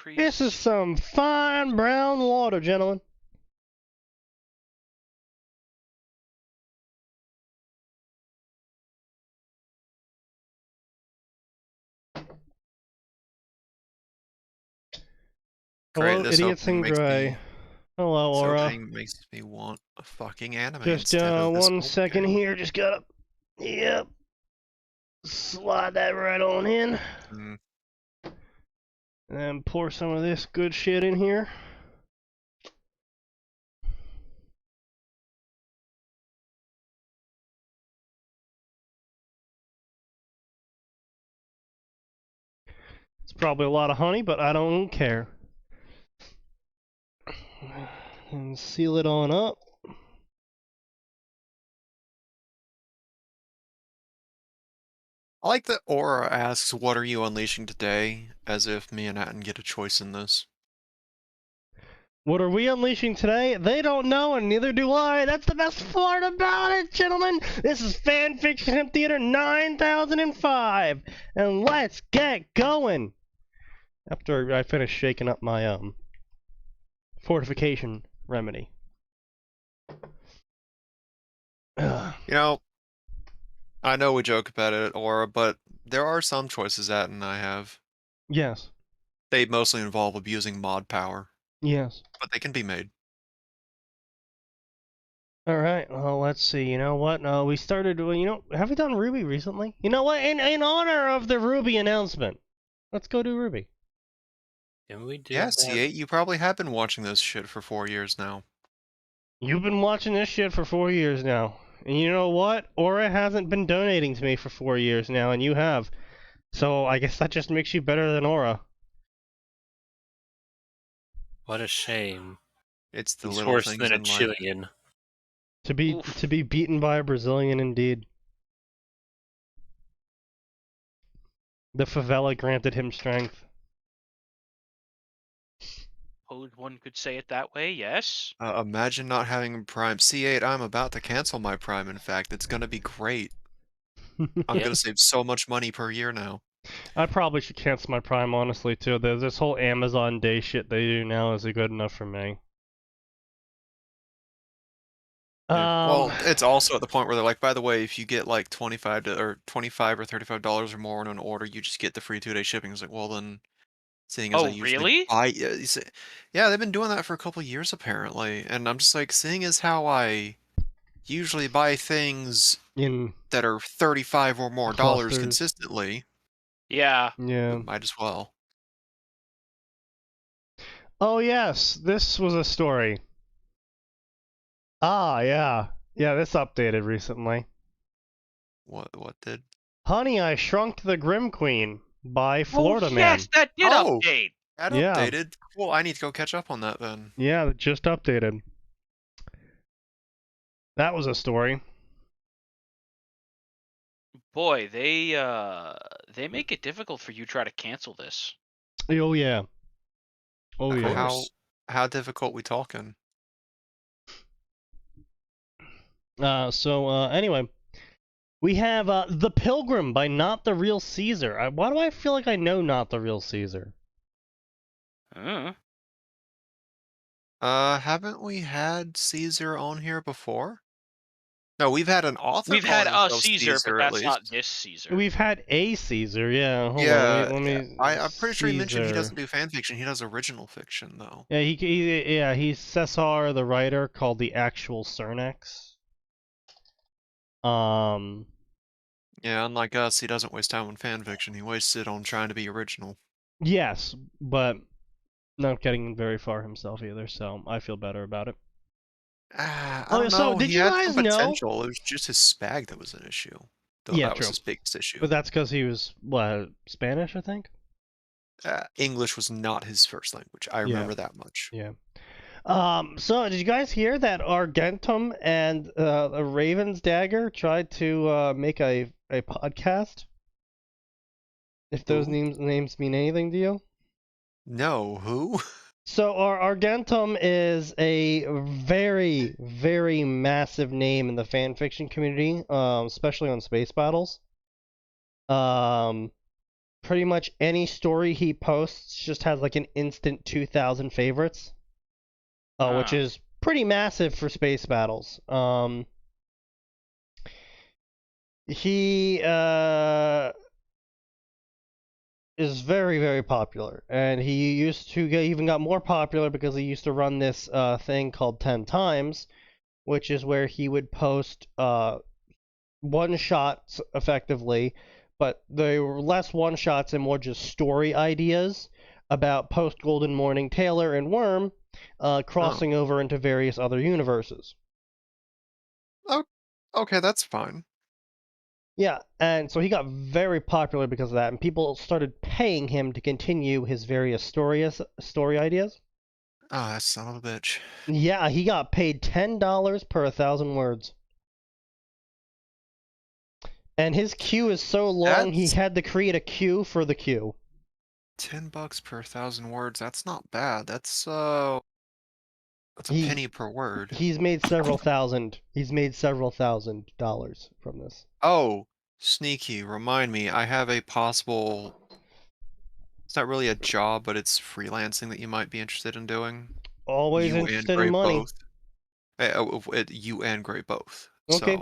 priest. This is some fine brown water, gentlemen. Great, Hello, this idiots opening in makes gray. me. Hello, This Aura. opening makes me want a fucking anime Just instead of this 1 mobile second game. here. Just gotta. Yep. Slide that right on in. Mm. And then pour some of this good shit in here. It's probably a lot of honey, but I don't care. And seal it on up. I like that Aura asks, "What are you unleashing today?" As if me and Atin get a choice in this. What are we unleashing today? They don't know, and neither do I. That's the best part about it, gentlemen. This is Fanfiction Theater 9005, and let's get going. After I finish shaking up my fortification remedy. You know, I know we joke about it, Aura, but there are some choices Atin and I have. Yes. They mostly involve abusing mod power, Yes. but they can be made. All right. Well, let's see. You know what? We started. Well, you know, have we done Ruby recently? You know what? In honor of the Ruby announcement, let's go do Ruby. Can we do Yeah, that? C8, you probably have been watching this shit for 4 years now. You've been watching this shit for 4 years now. And you know what? Aura hasn't been donating to me for 4 years now, and you have. So I guess that just makes you better than Aura. What a shame. It's the He's little worse things than a in life. Chilean. To be beaten by a Brazilian, indeed. The favela granted him strength. Oh, one could say it that way, yes. Imagine not having a Prime. C8, I'm about to cancel my Prime, in fact. It's gonna be great. I'm Yeah. gonna save so much money per year now. I probably should cancel my Prime, honestly, too. This whole Amazon Day shit they do now is good enough for me. Yeah. Well, it's also at the point where they're like, by the way, if you get like 25 or $35 or more on an order, you just get the free 2-day shipping. It's like, well then, seeing as I Oh, usually really? buy, yeah, they've been doing that for a couple years apparently, and I'm just like, seeing as how I usually buy things in that are $35 or more clusters. consistently, Yeah. Yeah. might as well. Oh yes, this was a story. Ah, yeah. Yeah, this updated recently. What did? Honey, I Shrunk the Grim Queen by Florida Oh, Man. yes, that did Oh! update. That Yeah. updated? Cool, I need to go catch up on that then. Yeah, it just updated. That was a story. Boy, they make it difficult for you to try to cancel this. Oh yeah. Oh Of yeah. course. How difficult we talking? Anyway, we have The Pilgrim by Not the Real Caesar. Why do I feel like I know Not the Real Caesar? Haven't we had Caesar on here before? No, we've had an author We've had calling a himself Caesar, but at that's not least. this Caesar. We've had a Caesar, yeah. Hold Yeah, on, let me. I'm pretty sure he mentioned he Caesar. doesn't do fan fiction. He does original fiction, though. Yeah, he's Cesar the writer called the actual Cernex. Yeah, unlike us, he doesn't waste time on fan fiction. He wastes it on trying to be original. Yes, but not getting very far himself either, so I feel better about it. I Oh, don't so know. did He you had guys some know? potential. It was just his spag that was an issue. Though Yeah, that was true. his biggest issue. But that's because he was, what, Spanish, I think? English was not his first language. I remember that much. Yeah. So did you guys hear that Argentum and Raven's Dagger tried to make a podcast? If those names mean anything to you? No, who? So Argentum is a very, very massive name in the fanfiction community, especially on space battles. pretty much any story he posts just has like an instant 2,000 favorites, which is pretty massive for space battles. He is very, very popular, and he used to even got more popular because he used to run this thing called 10 Times, which is where he would post one-shots effectively, but they were less one-shots and more just story ideas about post-Golden Morning Taylor and Worm crossing over into various other universes. Oh, okay, that's fine. Yeah, and so he got very popular because of that, and people started paying him to continue his various story ideas. Ah, that son of a bitch. Yeah, he got paid $10 per 1,000 words. And his queue is so long, he had to create a queue for the queue. $10 per 1,000 words. That's not bad. That's a penny per word. He's made several thousand. He's made several $1,000 from this. Oh, Sneaky, remind me. I have a possible. It's not really a job, but it's freelancing that you might be interested in doing. Always You and interested Gray in money. both. You and Gray both. Okay.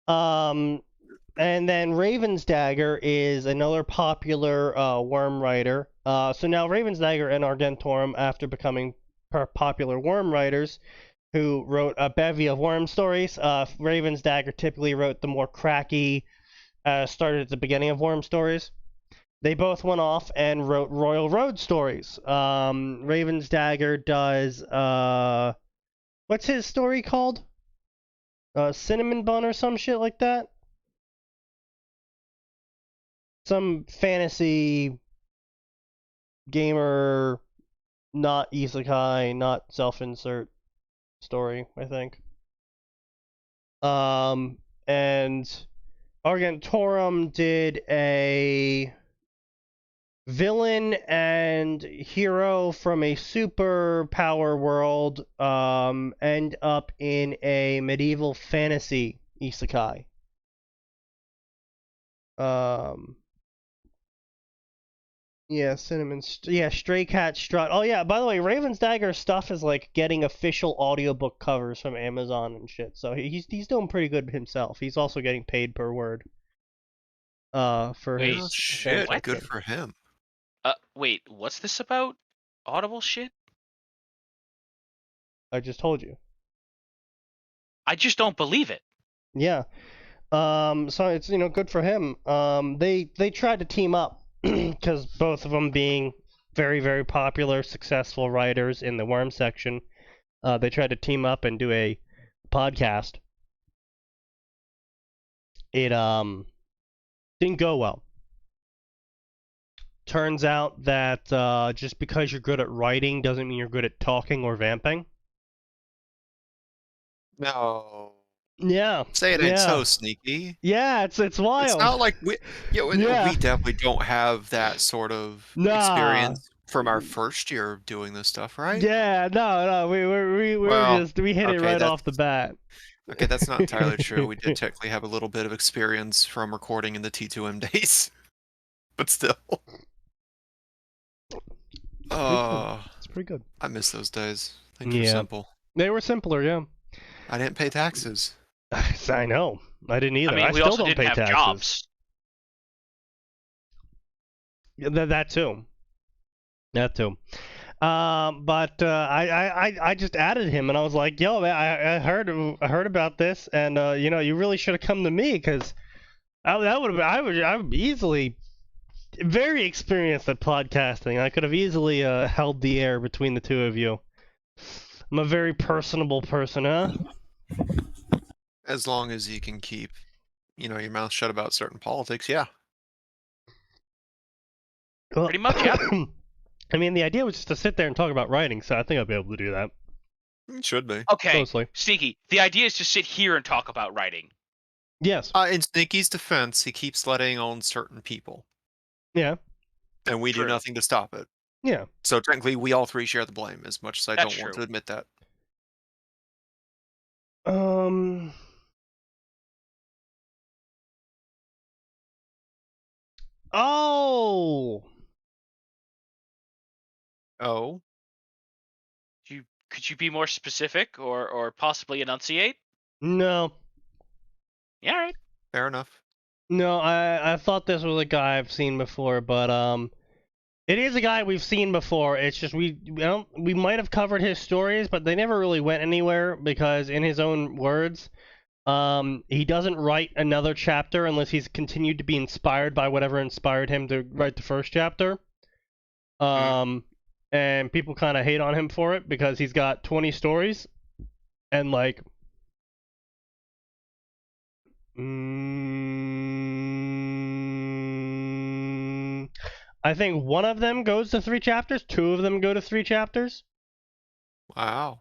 So. And then Raven's Dagger is another popular worm writer. So now Raven's Dagger and Argentorum, after becoming popular worm writers, who wrote a bevy of worm stories. Raven's Dagger typically wrote the more cracky, started at the beginning of worm stories. They both went off and wrote Royal Road stories. Raven's Dagger does, what's his story called? Cinnamon Bun or some shit like that? Some fantasy gamer, not isekai, not self-insert story, I think. And Argentorum did a villain and hero from a superpower world, end up in a medieval fantasy isekai. Yeah, Stray Cat Strut. Oh yeah, by the way, Raven's Dagger stuff is like getting official audiobook covers from Amazon and shit. So he's doing pretty good himself. He's also getting paid per word. For Wait, his shit, fanfiction. good for him. Wait, what's this about? Audible shit? I just told you. I just don't believe it. Yeah. So it's good for him. They tried to team up because both of them being very, very popular, successful writers in the worm section. They tried to team up and do a podcast. It didn't go well. Turns out that just because you're good at writing doesn't mean you're good at talking or vamping. No. Yeah. Say it ain't so, Sneaky. Yeah, it's wild. It's not like we definitely don't have that sort of experience from our first year of doing this stuff, right? Yeah, no, we hit it right off the bat. Okay, that's not entirely true. We did technically have a little bit of experience from recording in the T2M days, but still. It's pretty good. I miss those days. Things were simple. They were simpler, yeah. I didn't pay taxes. I know. I didn't either. I mean, we still also don't didn't pay have taxes. jobs. Yeah, that too. That too. But I just added him, and I was like, "Yo, man, I heard about this, and you really should have come to me, because I would be easily very experienced at podcasting. I could have easily held the air between the two of you. I'm a very personable person, huh? As long as you can keep, your mouth shut about certain politics, yeah. Well, Pretty much, yeah. I mean, the idea was just to sit there and talk about writing, so I think I'll be able to do that. It should be. Okay, Mostly. Sneaky, the idea is to sit here and talk about writing. Yes. In Sneaky's defense, he keeps letting on certain people. Yeah. And we do nothing to stop it. Yeah. So technically, we all three share the blame, as much as I That's don't want to admit that. Oh! Oh. Could you be more specific or possibly enunciate? No. Yeah, all right. Fair enough. No, I thought this was a guy I've seen before, but it is a guy we've seen before. It's just we might have covered his stories, but they never really went anywhere because, in his own words, he doesn't write another chapter unless he's continued to be inspired by whatever inspired him to write the first chapter. And people kind of hate on him for it because he's got 20 stories, and like, I think one of them goes to 3 chapters, 2 of them go to 3 chapters, Wow.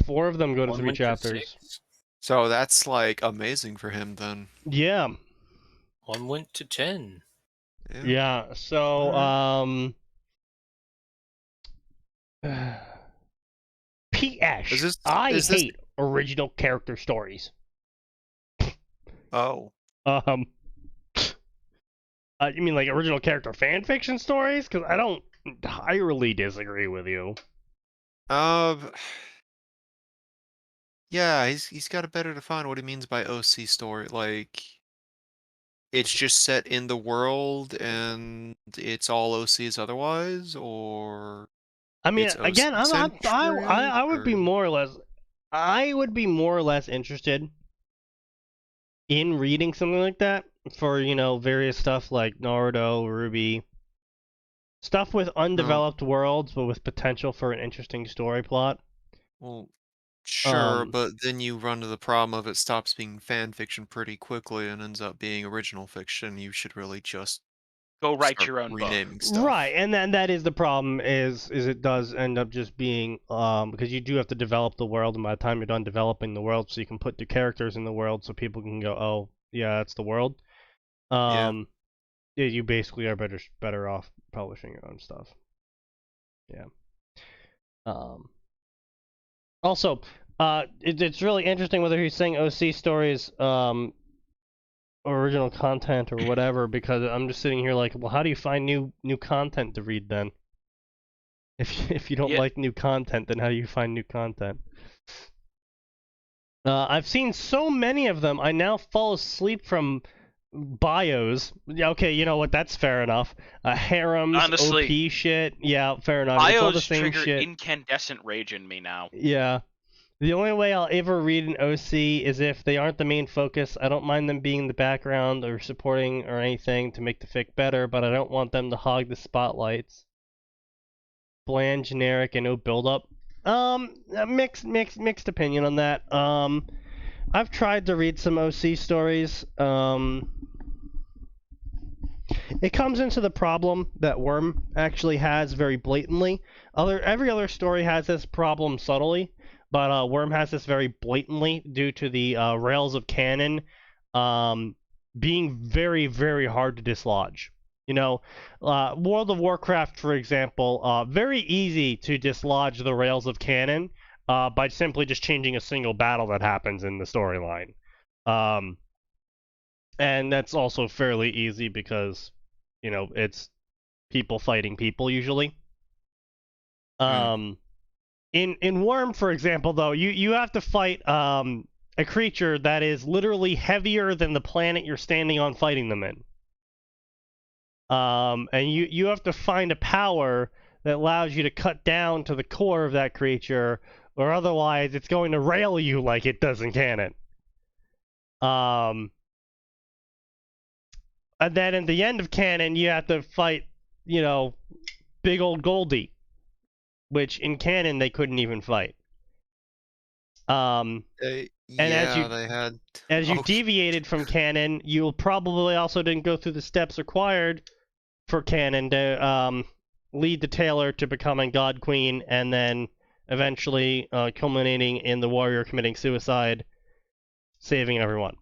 4 of them go to One 3 went to chapters. 6. So that's like amazing for him then. Yeah. One went to 10. Yeah. So P.S. I hate original character stories. Oh. You mean like original character fan fiction stories? Because I don't entirely disagree with you. Yeah, he's got to better define what he means by OC story. Like, it's just set in the world and it's all OCs otherwise, or I mean, it's again, I would be or... more or less, I would be more or less interested in reading something like that for, you know, various stuff like Naruto, Ruby, stuff with undeveloped worlds but with potential for an interesting story plot. Well, sure, but then you run into the problem of it stops being fan fiction pretty quickly and ends up being original fiction. You should really just Go write start your own book. renaming stuff. Right, and then that is the problem is it does end up just being because you do have to develop the world, and by the time you're done developing the world, so you can put the characters in the world so people can go, oh yeah, that's the world. Yeah, you basically are better off publishing your own stuff. Yeah. Also, it's really interesting whether he's saying OC stories, original content or whatever, because I'm just sitting here like, well, how do you find new content to read then? If you don't like new content, then how do you find new content? I've seen so many of them, I now fall asleep from bios. Yeah, okay, you know what? That's fair enough. Harems, Honestly, OP shit. Yeah, fair enough. Bios it's all the same trigger shit. incandescent rage in me now. Yeah. The only way I'll ever read an OC is if they aren't the main focus. I don't mind them being in the background or supporting or anything to make the fic better, but I don't want them to hog the spotlights. Bland, generic, and no build-up. Mixed opinion on that. I've tried to read some OC stories. It comes into the problem that Worm actually has very blatantly. Every other story has this problem subtly, but Worm has this very blatantly due to the rails of canon being very, very hard to dislodge. You know, World of Warcraft, for example, very easy to dislodge the rails of canon by simply just changing a single battle that happens in the storyline. And that's also fairly easy because, you know, it's people fighting people usually. In Worm, for example, though, you have to fight a creature that is literally heavier than the planet you're standing on fighting them in. And you have to find a power that allows you to cut down to the core of that creature, or otherwise it's going to rail you like it does in canon. And then at the end of canon, you have to fight, you know, big old Goldie, which in canon they couldn't even fight. And as you deviated from canon, you probably also didn't go through the steps required for canon to lead the Tailor to becoming God Queen, and then eventually culminating in the warrior committing suicide, saving everyone.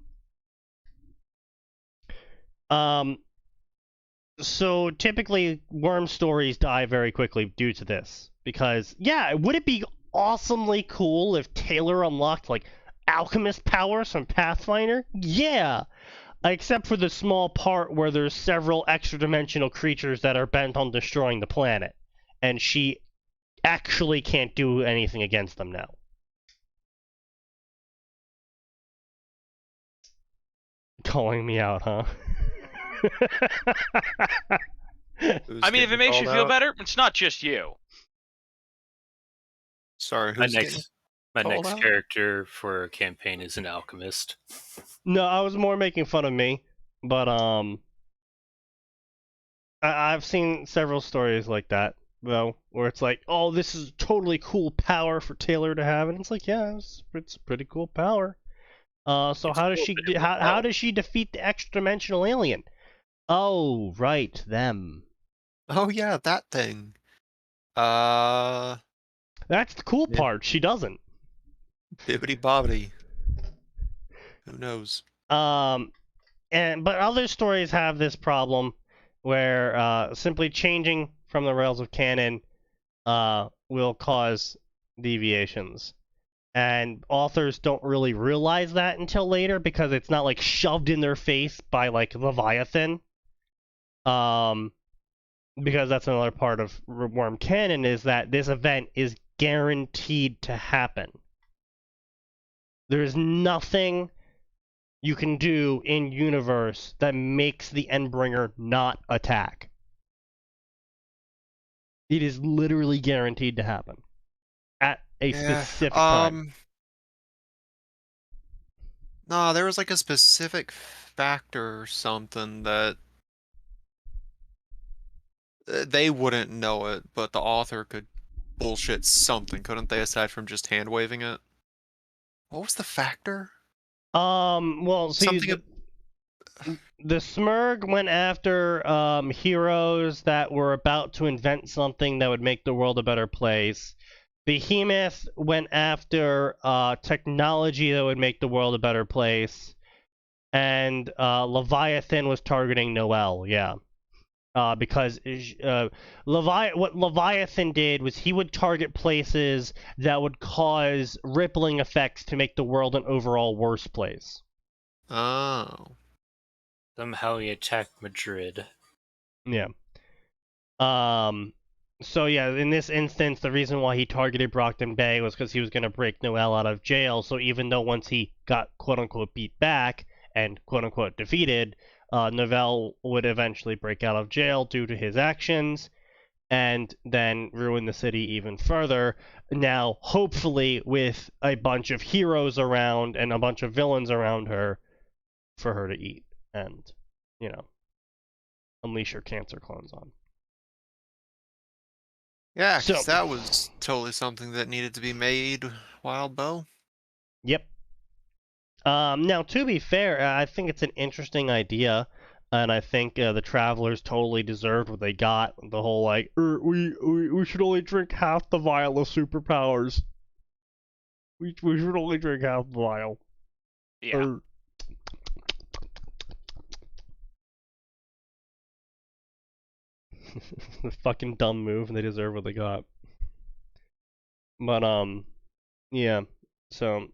So typically Worm stories die very quickly due to this, because yeah, would it be awesomely cool if Tailor unlocked like alchemist powers from Pathfinder? Yeah, except for the small part where there's several extra-dimensional creatures that are bent on destroying the planet, and she actually can't do anything against them now. Calling me out, huh? Who's I mean, if getting it makes you called feel out? better, it's not just you. Sorry, My who's getting next, my called next out? character for a campaign is an alchemist. No, I was more making fun of me, but I've seen several stories like that, though, where it's like, oh, this is totally cool power for Taylor to have, and it's like, yeah, it's a pretty cool power. So It's how does cool, she but it how won't help. does she defeat the extra-dimensional alien? Oh, right, them. Oh yeah, that thing. Uh, That's the cool Yeah. part. She doesn't. bibbity bobbity. Who knows? But other stories have this problem where simply changing from the rails of canon will cause deviations. And authors don't really realize that until later because it's not like shoved in their face by like Leviathan. Because that's another part of Worm canon is that this event is guaranteed to happen. There is nothing you can do in universe that makes the Endbringer not attack. It is literally guaranteed to happen at a specific time. No, there was like a specific factor or something that they wouldn't know it, but the author could bullshit something, couldn't they, aside from just hand waving it? What was the factor? Well, see, Something. the Smurg went after heroes that were about to invent something that would make the world a better place. Behemoth went after technology that would make the world a better place. And Leviathan was targeting Noel, yeah. Because what Leviathan did was he would target places that would cause rippling effects to make the world an overall worse place. Oh. Somehow he attacked Madrid. Yeah. So yeah, in this instance, the reason why he targeted Brockton Bay was because he was going to break Noel out of jail. So even though once he got quote-unquote beat back and quote-unquote defeated, Noel would eventually break out of jail due to his actions and then ruin the city even further. Now, hopefully with a bunch of heroes around and a bunch of villains around her for her to eat and, you know, unleash her cancer clones on. Yeah, So, 'cause that was totally something that needed to be made, Wild Bow. yep. Now, to be fair, I think it's an interesting idea, and I think the Travelers totally deserved what they got. The whole like, we should only drink half the vial of superpowers. We should only drink half the vial. Yeah. The fucking dumb move, and they deserve what they got. But yeah. So,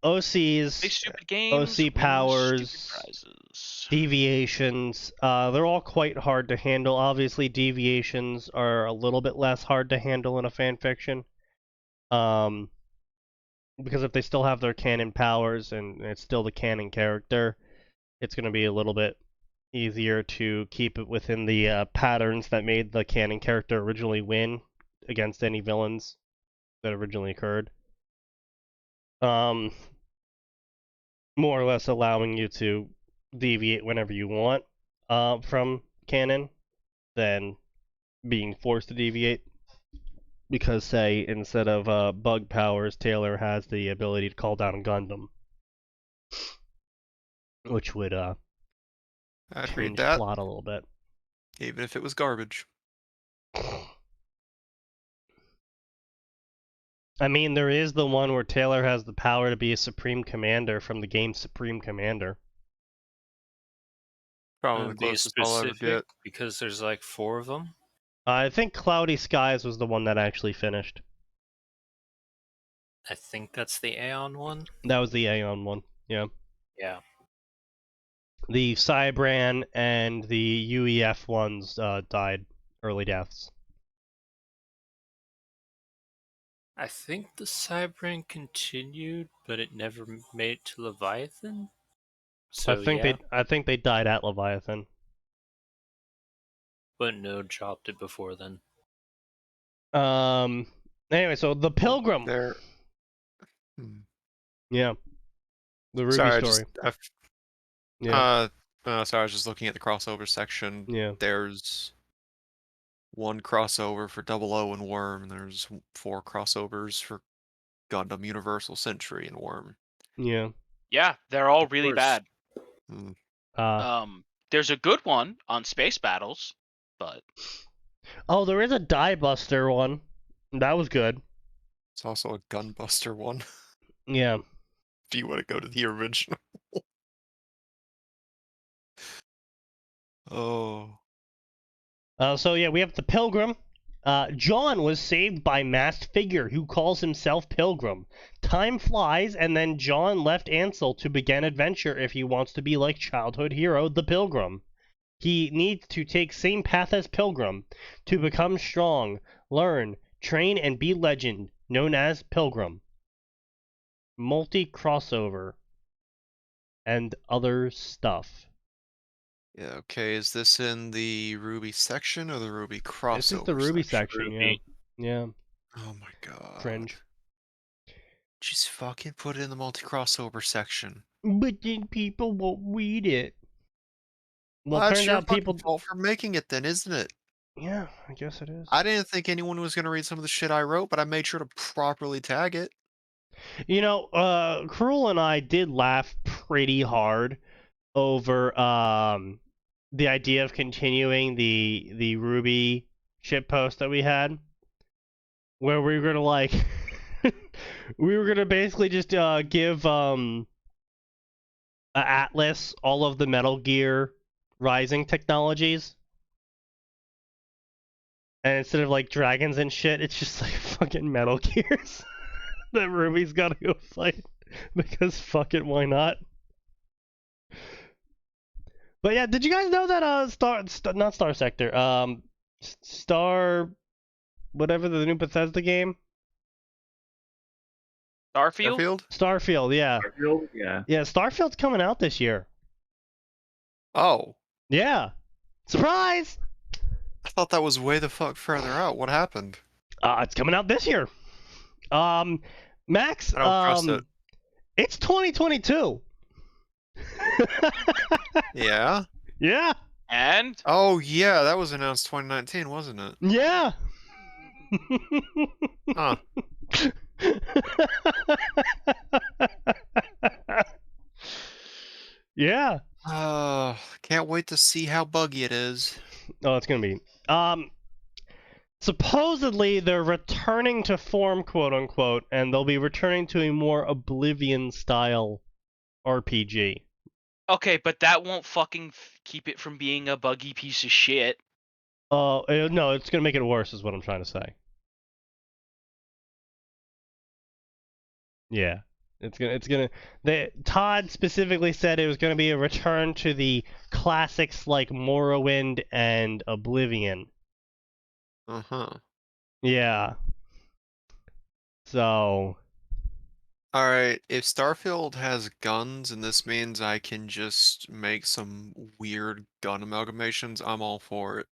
OCs, Play stupid games, OC win powers, stupid prizes. deviations, they're all quite hard to handle. Obviously, deviations are a little bit less hard to handle in a fanfiction. Because if they still have their canon powers and it's still the canon character, it's going to be a little bit easier to keep it within the patterns that made the canon character originally win against any villains that originally occurred. More or less allowing you to deviate whenever you want from canon than being forced to deviate. Because, say, instead of bug powers, Taylor has the ability to call down Gundam. Which would I'd change read the that, plot a little bit. even if it was garbage. I mean, there is the one where Taylor has the power to be a Supreme Commander from the game Supreme Commander. Probably the Be closest I'll ever specific get. because there's like 4 of them. I think Cloudy Skies was the one that actually finished. I think that's the Aeon one. That was the Aeon one, yeah. Yeah. The Cybran and the UEF ones died early deaths. I think the Cybran continued, but it never made it to Leviathan. So I think they died at Leviathan. but no dropped it before then. Anyway, so the Pilgrim. There. Hmm. Yeah. The Ruby Sorry, story. sorry, I was just looking at the crossover section. Yeah. There's one crossover for Double O and Worm, and there's 4 crossovers for Gundam Universal Century and Worm. Yeah. Yeah, they're all really course. bad. There's a good one on Space Battles, but Oh, there is a Die Buster one. That was good. It's also a Gunbuster one. Yeah. If you want to go to the original. Oh. So yeah, we have the Pilgrim. John was saved by masked figure who calls himself Pilgrim. Time flies, and then John left Ansel to begin adventure if he wants to be like childhood hero, the Pilgrim. He needs to take same path as Pilgrim to become strong, learn, train, and be legend, known as Pilgrim. Multi-crossover. And other stuff. Yeah, okay, is this in the Ruby section or the Ruby crossover This is the Ruby section, Ruby. yeah. Oh my god. Cringe. Just fucking put it in the multi-crossover section. But then people won't read it. Well, it That's turns your out people... fault for making it then, isn't it? Yeah, I guess it is. I didn't think anyone was going to read some of the shit I wrote, but I made sure to properly tag it. You know, Cruel and I did laugh pretty hard over the idea of continuing the Ruby shitpost that we had, where we were gonna like we were gonna basically just give Atlas all of the Metal Gear Rising technologies, and instead of like dragons and shit, it's just like fucking Metal Gears that Ruby's gotta go fight because fuck it, why not? But yeah, did you guys know that not Star Sector, Star whatever the new Bethesda game? Starfield? Starfield, yeah. Starfield? Yeah. Yeah, Starfield's coming out this year. Oh. Yeah. Surprise! I thought that was way the fuck further out. What happened? It's coming out this year. Max, I don't trust it. It's 2022. Yeah? Yeah. And Oh, yeah, that was announced 2019, wasn't it? Yeah. Huh. Yeah. Can't wait to see how buggy it is. Oh, it's gonna be. Supposedly they're returning to form, quote unquote, and they'll be returning to a more Oblivion style RPG. okay, but that won't fucking keep it from being a buggy piece of shit. No, it's gonna make it worse, is what I'm trying to say. Yeah, it's gonna. Todd specifically said it was gonna be a return to the classics like Morrowind and Oblivion. Uh-huh. Yeah. So. Alright, if Starfield has guns and this means I can just make some weird gun amalgamations, I'm all for it.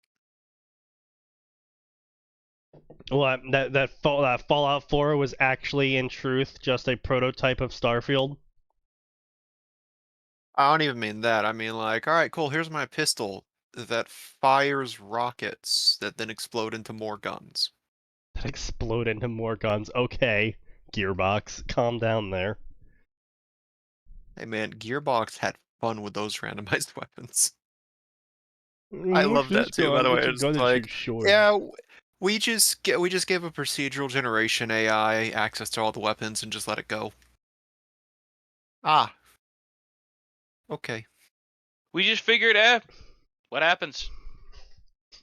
What, that Fallout 4 was actually in truth just a prototype of Starfield? I don't even mean that. I mean like, alright, cool, here's my pistol that fires rockets that then explode into more guns. That explode into more guns. Okay, Gearbox, calm down there. Hey man, Gearbox had fun with those randomized weapons. I love that too, by the way. It's like, yeah, we just give a procedural generation AI access to all the weapons and just let it go. Ah. Okay. We just figured, what happens?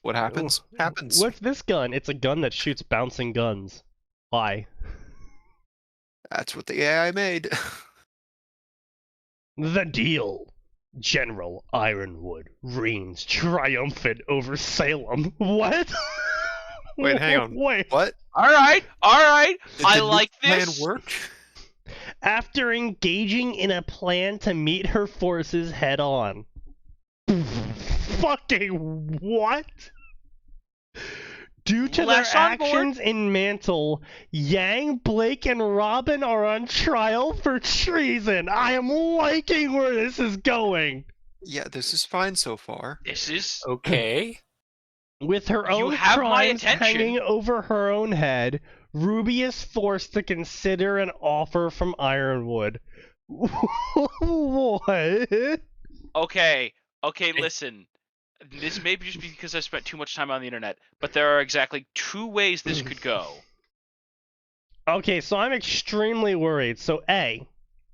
What happens? Happens. What's this gun? It's a gun that shoots bouncing guns. Why? That's what the AI made. The deal. General Ironwood reigns triumphant over Salem. What? Wait, hang on. Wait. What? All right. I Did like the plan this. work? After engaging in a plan to meet her forces head on. Fucking what? Due to their actions in Mantle, Yang, Blake, and Robin are on trial for treason. I am liking where this is going. Yeah, this is fine so far. This is okay. With her own crimes hanging over her own head, Ruby is forced to consider an offer from Ironwood. What? Okay, listen. This may just be because I spent too much time on the internet, but there are exactly 2 ways this could go. Okay, so I'm extremely worried. So A,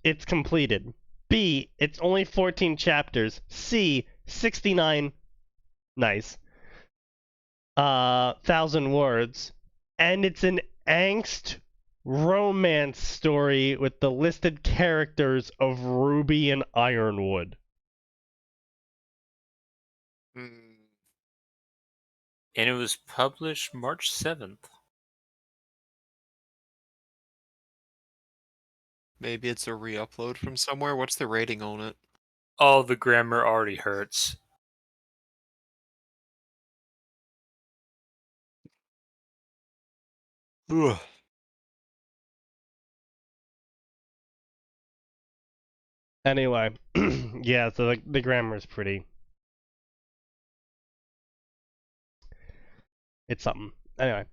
it's completed. B, it's only 14 chapters. C, 69. Nice. 1,000 words. And it's an angst romance story with the listed characters of Ruby and Ironwood. And it was published March 7th. Maybe it's a re-upload from somewhere. What's the rating on it? Oh, the grammar already hurts. Ugh. Anyway, yeah, so the grammar is pretty. It's something. Anyway.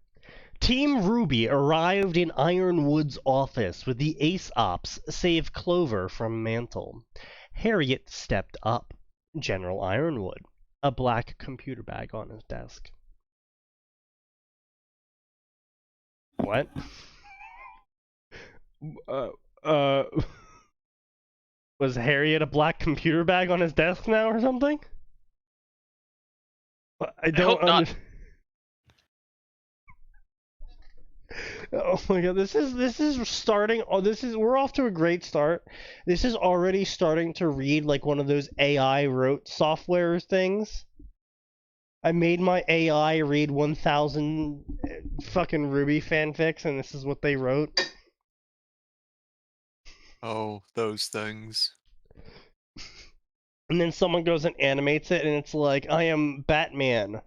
Team Ruby arrived in Ironwood's office with the Ace Ops save Clover from Mantle. Harriet stepped up. General Ironwood, a black computer bag on his desk. What? Was Harriet a black computer bag on his desk now or something? I don't understand. Oh my god, this is starting. Oh, we're off to a great start. This is already starting to read like one of those AI wrote software things. I made my AI read 1,000 fucking Ruby fanfics, and this is what they wrote. Oh, those things. And then someone goes and animates it, and it's like, I am Batman.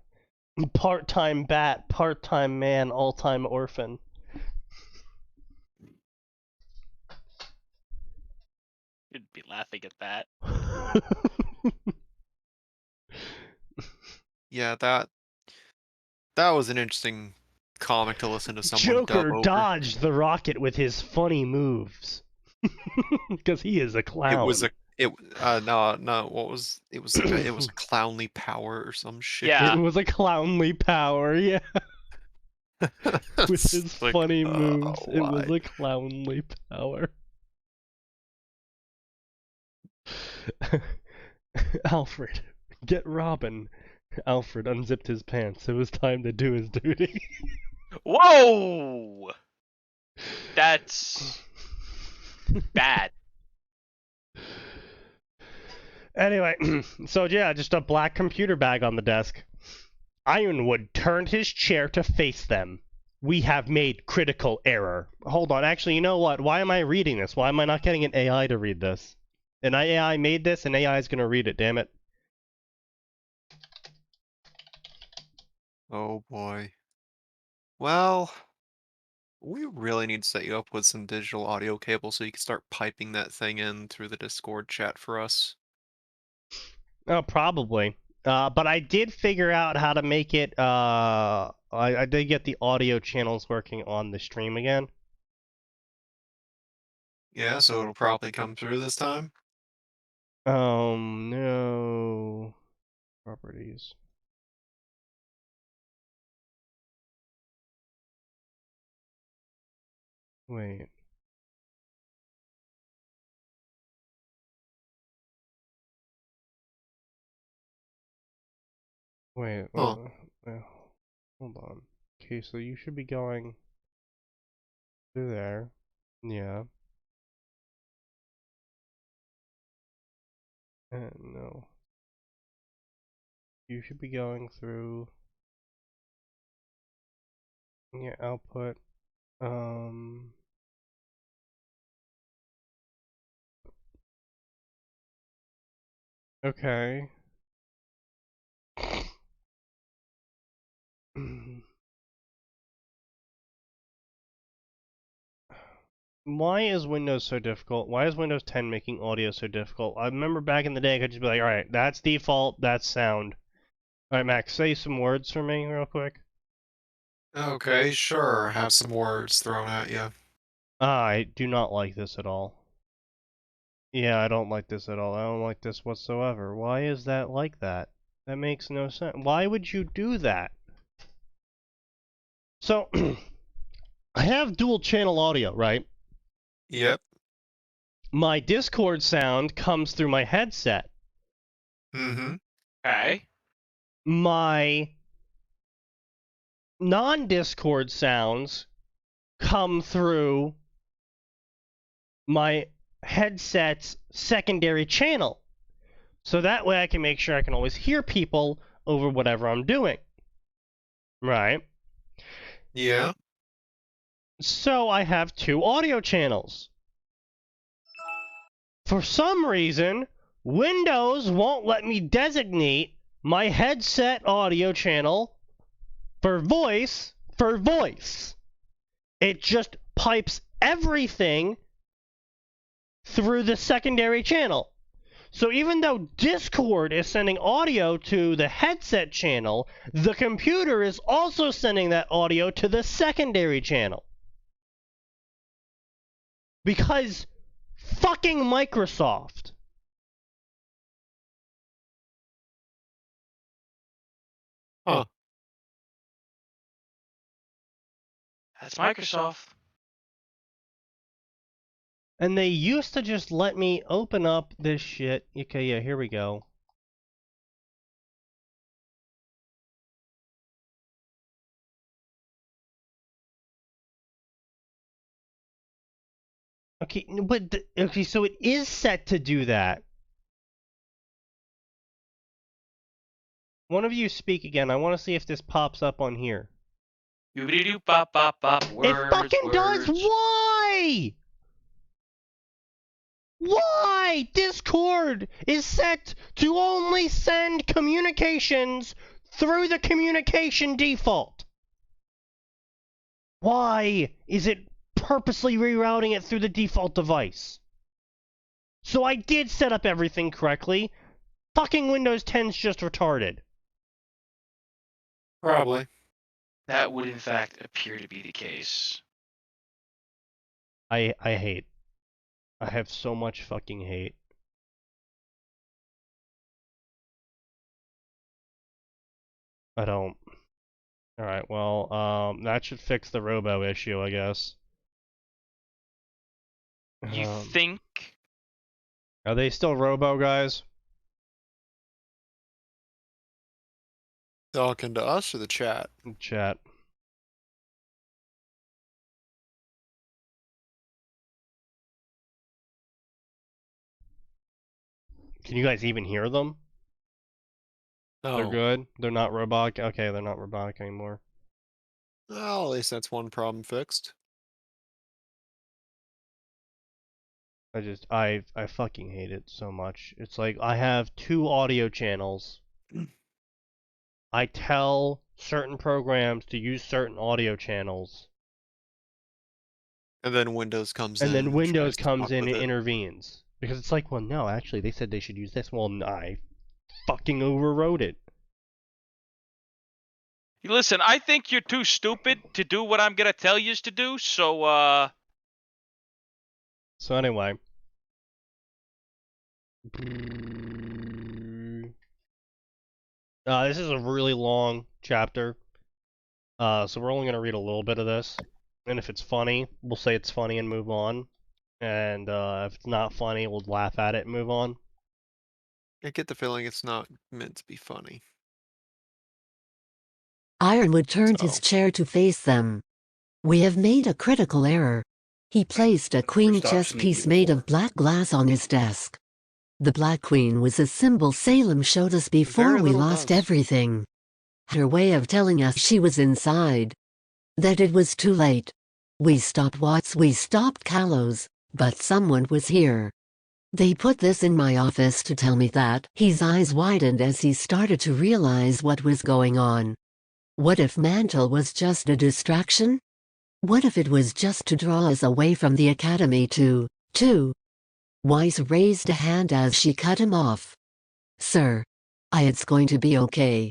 Part-time bat, part-time man, all-time orphan. You'd be laughing at that. Yeah, that was an interesting comic to listen to someone Joker dub over. dodged the rocket with his funny moves. Because he is a clown. It was it was a clownly power or some shit. Yeah. It was a clownly power, yeah. With his funny moves, it was a clownly power. Alfred, get Robin. Alfred unzipped his pants. It was time to do his duty. Whoa! That's bad. Anyway, so yeah, just a black computer bag on the desk. Ironwood turned his chair to face them. We have made critical error. Hold on, actually, you know what? Why am I reading this? Why am I not getting an AI to read this? An AI made this, and AI is gonna read it, damn it. Oh boy. Well, we really need to set you up with some digital audio cable so you can start piping that thing in through the Discord chat for us. Oh, probably. But I did figure out how to make it, I did get the audio channels working on the stream again. Yeah, so it'll probably come through this time? No. Properties. Wait. Wait, Huh. Hold on. Okay, so you should be going through there. Yeah. No. You should be going through your output. Okay. Why is Windows so difficult? Why is Windows 10 making audio so difficult? I remember back in the day I could just be like, alright, that's default, that's sound. Alright, Max, say some words for me real quick. Okay, sure. Have some words thrown at you. I do not like this at all. Yeah, I don't like this at all. I don't like this whatsoever. Why is that like that? That makes no sense. Why would you do that? So, I have dual channel audio, right? Yep. My Discord sound comes through my headset. Mm-hmm. Okay. My non-Discord sounds come through my headset's secondary channel. So that way I can make sure I can always hear people over whatever I'm doing. Right? Yeah. So I have two audio channels. For some reason, Windows won't let me designate my headset audio channel for voice. It just pipes everything through the secondary channel. So even though Discord is sending audio to the headset channel, the computer is also sending that audio to the secondary channel. Because fucking Microsoft. Huh. That's Microsoft. And they used to just let me open up this shit. Okay, yeah, here we go. Okay, but okay, so it is set to do that. One of you speak again. I want to see if this pops up on here. Doobity-doo bop bop bop. Words, It fucking does. Why? Why? Discord is set to only send communications through the communication default. Why is it purposely rerouting it through the default device? So I did set up everything correctly. Fucking Windows 10's just retarded. Probably. That would in fact appear to be the case. I hate. I have so much fucking hate. I don't. Alright, well, that should fix the robo issue, I guess. You think? Are they still robo, guys? Talking to us or the chat? Chat. Can you guys even hear them? No. They're good? They're not robotic? Okay, they're not robotic anymore. Well, at least that's one problem fixed. I fucking hate it so much. It's like, I have two audio channels. I tell certain programs to use certain audio channels. And then Windows comes in. And then Windows comes in and it. intervenes. Because it's like, well, no, actually, they said they should use this. Well, I fucking overrode it. Listen, I think you're too stupid to do what I'm gonna tell you to do, so, So anyway. This is a really long chapter. So we're only going to read a little bit of this. And if it's funny, we'll say it's funny and move on. And if it's not funny, we'll laugh at it and move on. I get the feeling it's not meant to be funny. Ironwood turned his chair to face them. We have made a critical error. He placed a queen chess piece made of black glass on his desk. The Black Queen was a symbol Salem showed us before we lost everything. Her way of telling us she was inside. That it was too late. We stopped Watts, we stopped Callows, but someone was here. They put this in my office to tell me that. His eyes widened as he started to realize what was going on. What if Mantle was just a distraction? What if it was just to draw us away from the academy too? Weiss raised a hand as she cut him off. Sir. It's going to be okay.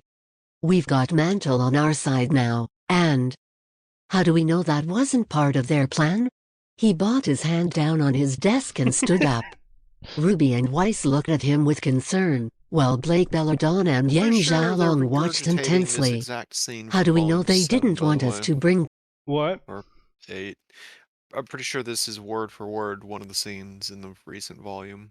We've got Mantle on our side now, and... How do we know that wasn't part of their plan? He brought his hand down on his desk and stood up. Ruby and Weiss looked at him with concern, while Blake Belladonna and Yang Xiaolong watched intensely. How do we know they didn't want us to bring... What? Or 8. I'm pretty sure this is word for word one of the scenes in the recent volume.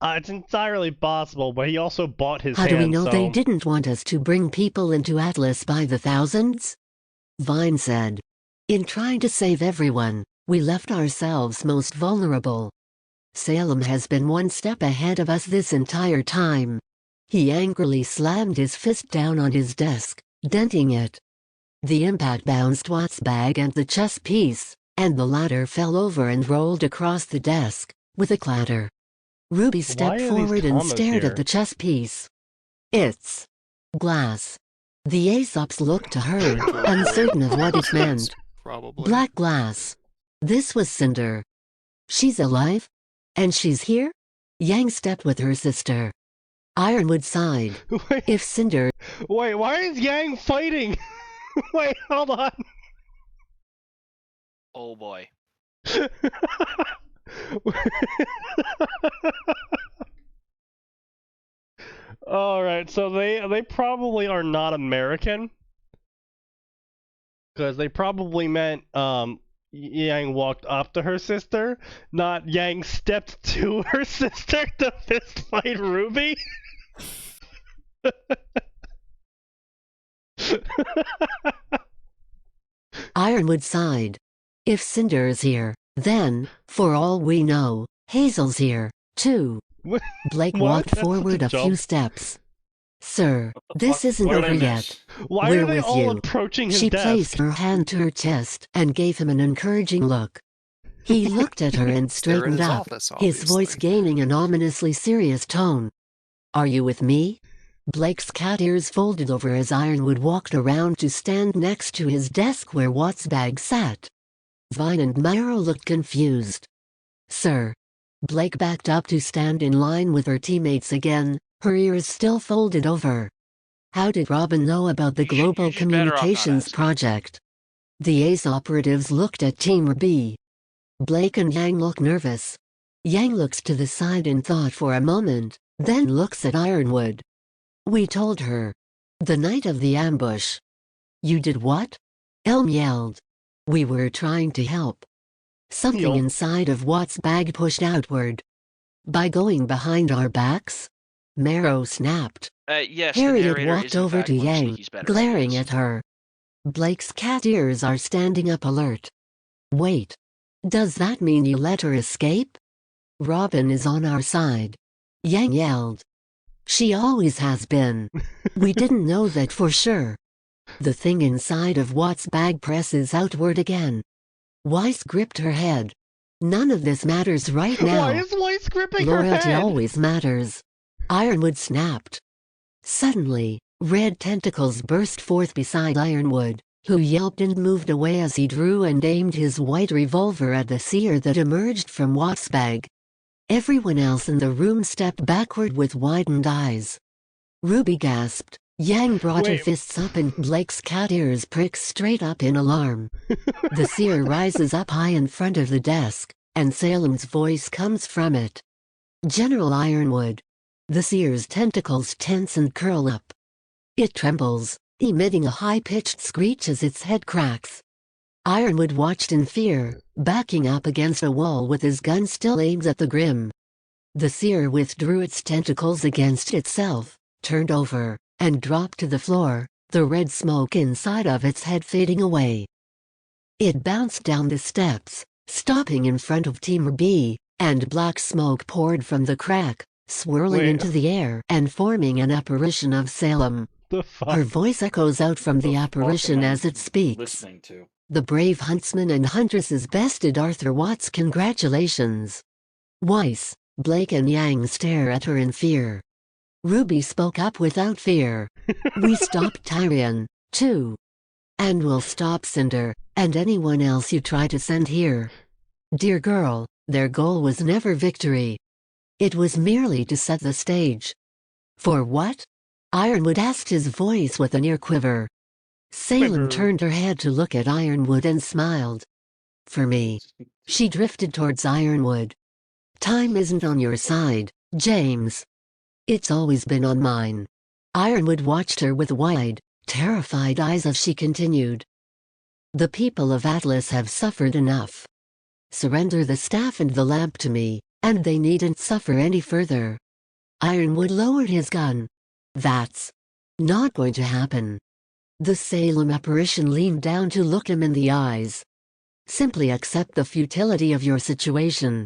It's entirely possible, but he also bought his hand, How do we know they didn't want us to bring people into Atlas by the thousands? Vine said. In trying to save everyone, we left ourselves most vulnerable. Salem has been one step ahead of us this entire time. He angrily slammed his fist down on his desk, denting it. The impact bounced Watt's bag and the chess piece, and the latter fell over and rolled across the desk, with a clatter. Ruby stepped forward and stared at the chess piece. It's glass. The Aesops looked to her, uncertain of what it meant. Probably. Black glass. This was Cinder. She's alive? And she's here? Yang stepped with her sister. Ironwood sighed. Wait. If Cinder... Wait, why is Yang fighting? Wait, hold on. Oh boy. Alright, so they probably are not American. Because they probably meant, Yang walked up to her sister, not Yang stepped to her sister to fist fight Ruby. Ironwood sighed. If Cinder is here, then, for all we know, Hazel's here, too. Blake walked forward a few steps. Sir, this isn't over yet. Why We're are they with all you. approaching his She desk? placed her hand to her chest and gave him an encouraging look. He looked at her and straightened up, his voice gaining an ominously serious tone. Are you with me? Blake's cat ears folded over as Ironwood walked around to stand next to his desk where Watt's bag sat. Vine and Marrow looked confused. Sir. Blake backed up to stand in line with her teammates again, her ears still folded over. How did Robin know about the Global Communications Project? The Ace operatives looked at Team B. Blake and Yang look nervous. Yang looks to the side in thought for a moment, then looks at Ironwood. We told her. The night of the ambush. You did what? Elm yelled. We were trying to help. Something inside of Watt's bag pushed outward. By going behind our backs? Marrow snapped. Yes, Harriet walked over to Yang, glaring at her. Blake's cat ears are standing up alert. Wait. Does that mean you let her escape? Robin is on our side. Yang yelled. She always has been. We didn't know that for sure. The thing inside of Watt's bag presses outward again. Weiss gripped her head. None of this matters right now. Why is Weiss gripping her head? Loyalty always matters. Ironwood snapped. Suddenly, red tentacles burst forth beside Ironwood, who yelped and moved away as he drew and aimed his white revolver at the seer that emerged from Watt's bag. Everyone else in the room stepped backward with widened eyes. Ruby gasped. Yang brought her fists up and Blake's cat ears pricked straight up in alarm. The seer rises up high in front of the desk, and Salem's voice comes from it. General Ironwood. The seer's tentacles tense and curl up. It trembles, emitting a high-pitched screech as its head cracks. Ironwood watched in fear, backing up against a wall with his gun still aimed at the Grim. The seer withdrew its tentacles against itself, turned over, and dropped to the floor, the red smoke inside of its head fading away. It bounced down the steps, stopping in front of Team B, and black smoke poured from the crack, swirling into the air and forming an apparition of Salem. Her voice echoes out from the apparition as it speaks. The brave huntsman and huntress's bested Arthur Watts, congratulations. Weiss, Blake and Yang stare at her in fear. Ruby spoke up without fear. We stopped Tyrion, too. And we'll stop Cinder, and anyone else you try to send here. Dear girl, their goal was never victory. It was merely to set the stage. For what? Ironwood asked, his voice with an ear quiver. Salem turned her head to look at Ironwood and smiled. For me. She drifted towards Ironwood. Time isn't on your side, James. It's always been on mine. Ironwood watched her with wide, terrified eyes as she continued. The people of Atlas have suffered enough. Surrender the staff and the lamp to me, and they needn't suffer any further. Ironwood lowered his gun. That's not going to happen. The Salem apparition leaned down to look him in the eyes. Simply accept the futility of your situation.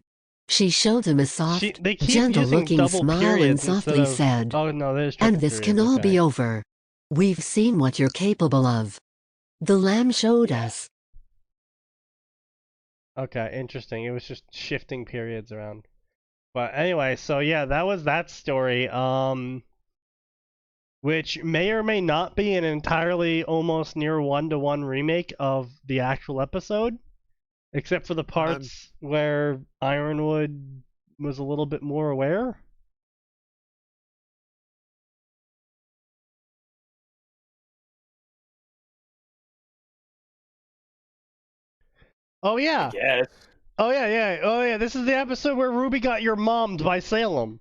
She showed him a soft, gentle-looking smile and softly said, and this can all be over. We've seen what you're capable of. The lamb showed us. Okay, interesting. It was just shifting periods around. But anyway, so yeah, that was that story. Which may or may not be an entirely almost near one-to-one remake of the actual episode, except for the parts where Ironwood was a little bit more aware. Oh yeah. Yes. Oh yeah. Oh yeah. This is the episode where Ruby got your mommed by Salem.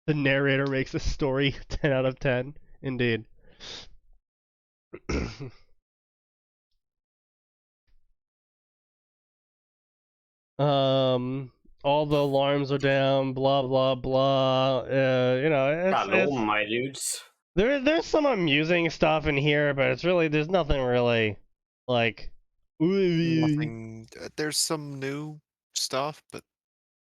The narrator makes the story 10 out of 10. Indeed. All the alarms are down, blah blah blah. Hello, my dudes. There's some amusing stuff in here, but it's really, there's nothing really like. Nothing. There's some new stuff, but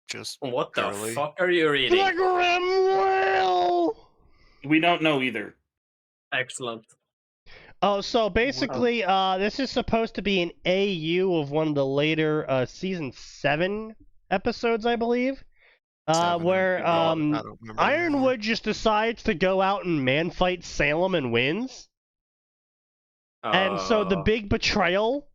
just what barely. The fuck are you reading? The Grimwell! We don't know either. Excellent. Oh, so basically, this is supposed to be an AU of one of the later season 7 episodes, I believe. Where Ironwood just decides to go out and man-fight Salem and wins. And so the big betrayal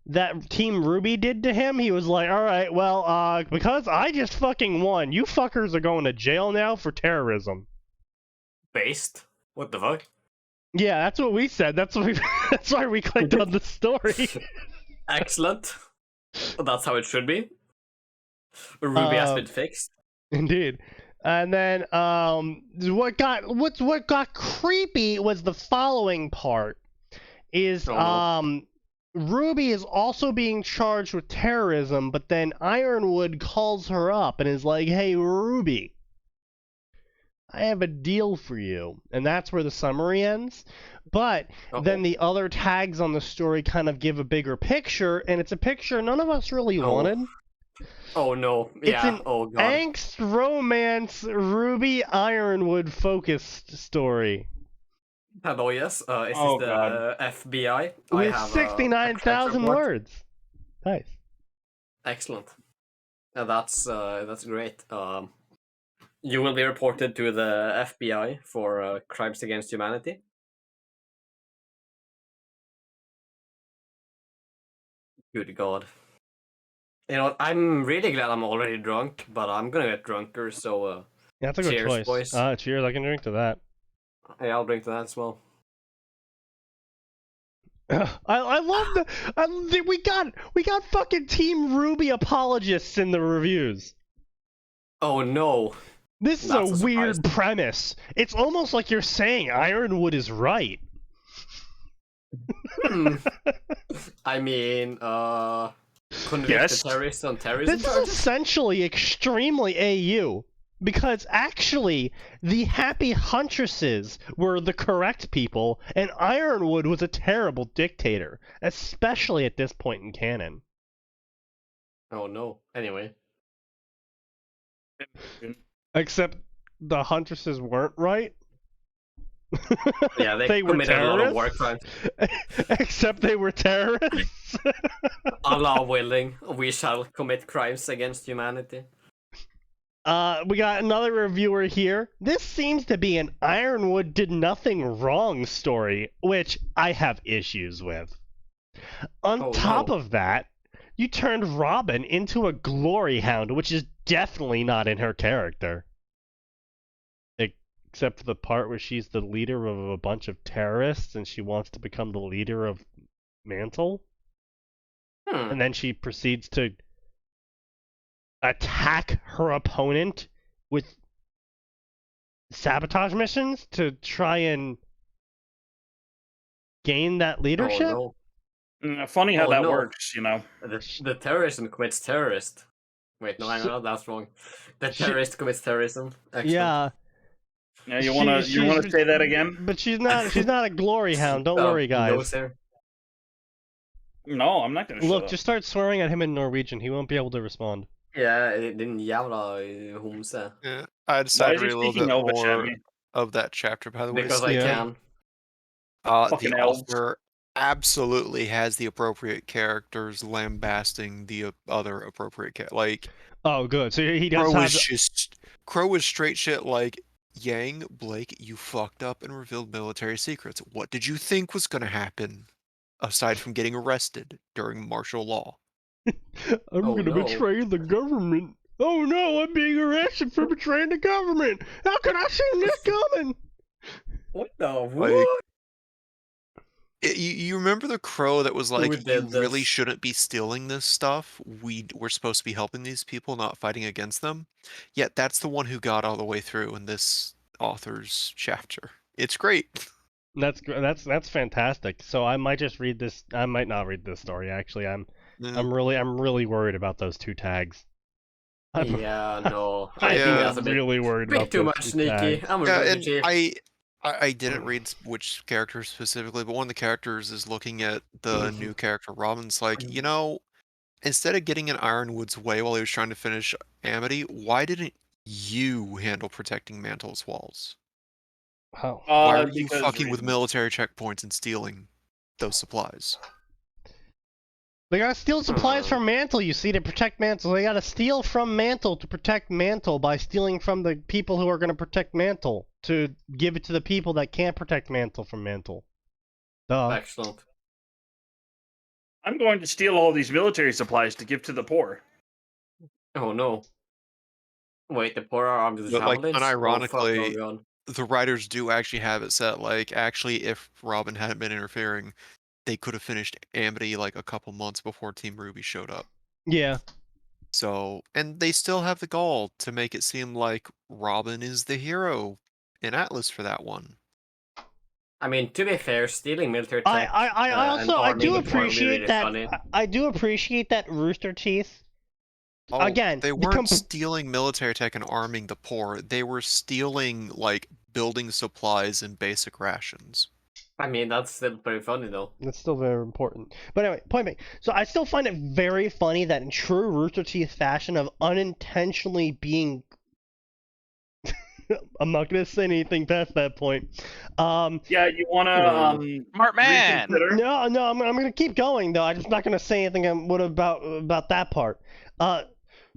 that Team Ruby did to him, he was like, alright, well, because I just fucking won, you fuckers are going to jail now for terrorism. Based? What the fuck? Yeah, that's what we said. That's why we clicked on the story. Excellent. That's how it should be. Ruby has been fixed. Indeed. And then what got creepy was the following part. Is Ruby is also being charged with terrorism, but then Ironwood calls her up and is like, "Hey Ruby, I have a deal for you." And that's where the summary ends. But then the other tags on the story kind of give a bigger picture, and it's a picture none of us really wanted. Oh no. Yeah. It's an angst romance Ruby Ironwood focused story. Hello, yes. Is this the FBI? With 69,000 words. Nice. Excellent. That's great. You will be reported to the FBI for crimes against humanity. Good God. You know, I'm really glad I'm already drunk, but I'm gonna get drunker, so yeah, that's a good choice. Boys. Cheers, I can drink to that. Yeah, I'll drink to that as well. I love we got fucking Team Ruby apologists in the reviews. Oh no. This is a weird premise. It's almost like you're saying Ironwood is right. I mean, convicted terrorists on terrorism. This is essentially extremely AU. Because actually, the happy huntresses were the correct people, and Ironwood was a terrible dictator, especially at this point in canon. Oh no. Anyway. Except the huntresses weren't right. Yeah, they were committed a lot of war crimes. Except they were terrorists. Allah willing, we shall commit crimes against humanity. We got another reviewer here. This seems to be an Ironwood did nothing wrong story, which I have issues with. On top of that, you turned Robin into a glory hound, which is definitely not in her character. Except for the part where she's the leader of a bunch of terrorists and she wants to become the leader of Mantle. And then she proceeds to attack her opponent with sabotage missions to try and gain that leadership. Funny how that works, you know. The terrorism commits terrorist. Wait, no, that's wrong. The terrorist commits terrorism. Excellent. Yeah. Yeah, you wanna say that again? But she's not a glory hound. Don't worry, guys. No, sir. No, I'm not gonna. Look, just start swearing at him in Norwegian. He won't be able to respond. Yeah, din jävla homse. Yeah, I decided to read a little bit more of that chapter, by the way. Because I can. The author absolutely has the appropriate characters lambasting the other appropriate like. Oh, good. So he does have. Crow is straight shit like, Yang, Blake, you fucked up and revealed military secrets. What did you think was going to happen, aside from getting arrested during martial law? I'm going to betray the government. Oh no, I'm being arrested for betraying the government. How could I see this coming? What the what? You remember the Crow that was like, you really shouldn't be stealing this stuff. We're supposed to be helping these people, not fighting against them. Yet that's the one who got all the way through in this author's chapter. It's great. That's fantastic. So I might just read this. I might not read this story. Actually, I'm really worried about those two tags. Yeah, no. I'm really worried about too much Sneaky. I'm a I didn't read which character specifically, but one of the characters is looking at the new character. Robin's like, you know, instead of getting in Ironwood's way while he was trying to finish Amity, why didn't you handle protecting Mantle's walls? How? Why are you fucking with military checkpoints and stealing those supplies? They gotta steal supplies from Mantle, you see, to protect Mantle. They gotta steal from Mantle to protect Mantle by stealing from the people who are gonna protect Mantle to give it to the people that can't protect Mantle from Mantle. Duh. Excellent. I'm going to steal all these military supplies to give to the poor. Oh no. Wait, the poor are armed with javelins? Like, unironically, the writers do actually have it set, like, actually, if Robin hadn't been interfering, they could have finished Amity like a couple months before Team Ruby showed up. Yeah. So, and they still have the gall to make it seem like Robin is the hero in Atlas for that one. I mean, to be fair, stealing military tech. I do appreciate that. Funny. I do appreciate that Rooster Teeth. Again, they weren't stealing military tech and arming the poor. They were stealing like building supplies and basic rations. I mean, that's still pretty funny, though. That's still very important. But anyway, point being, so I still find it very funny that in true Rooster Teeth fashion of unintentionally being... I'm not going to say anything past that point. Yeah, you want to... Smart man! No, I'm going to keep going, though. I'm just not going to say anything about that part.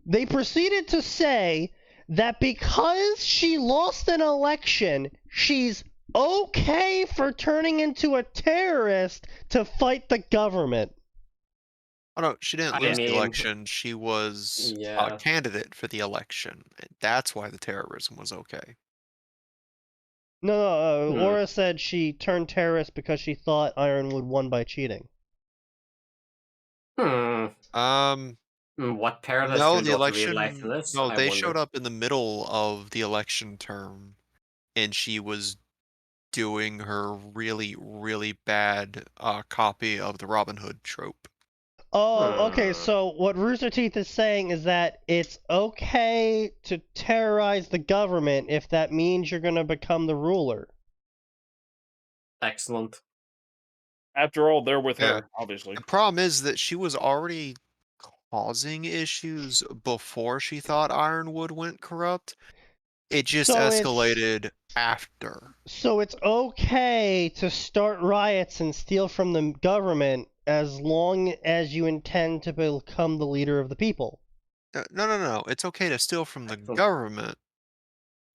They proceeded to say that because she lost an election, she's okay for turning into a terrorist to fight the government. Oh no, she didn't lose the election. She was a candidate for the election. That's why the terrorism was okay. No, Laura said she turned terrorist because she thought Ironwood won by cheating. What terrorist? No, the election. No, they showed up in the middle of the election term, and she was doing her really, really bad copy of the Robin Hood trope. Oh, okay, so what Rooster Teeth is saying is that it's okay to terrorize the government if that means you're going to become the ruler. Excellent. After all, they're with her, obviously. The problem is that she was already causing issues before she thought Ironwood went corrupt. It just So escalated after. So it's okay to start riots and steal from the government as long as you intend to become the leader of the people. No. It's okay to steal from the government.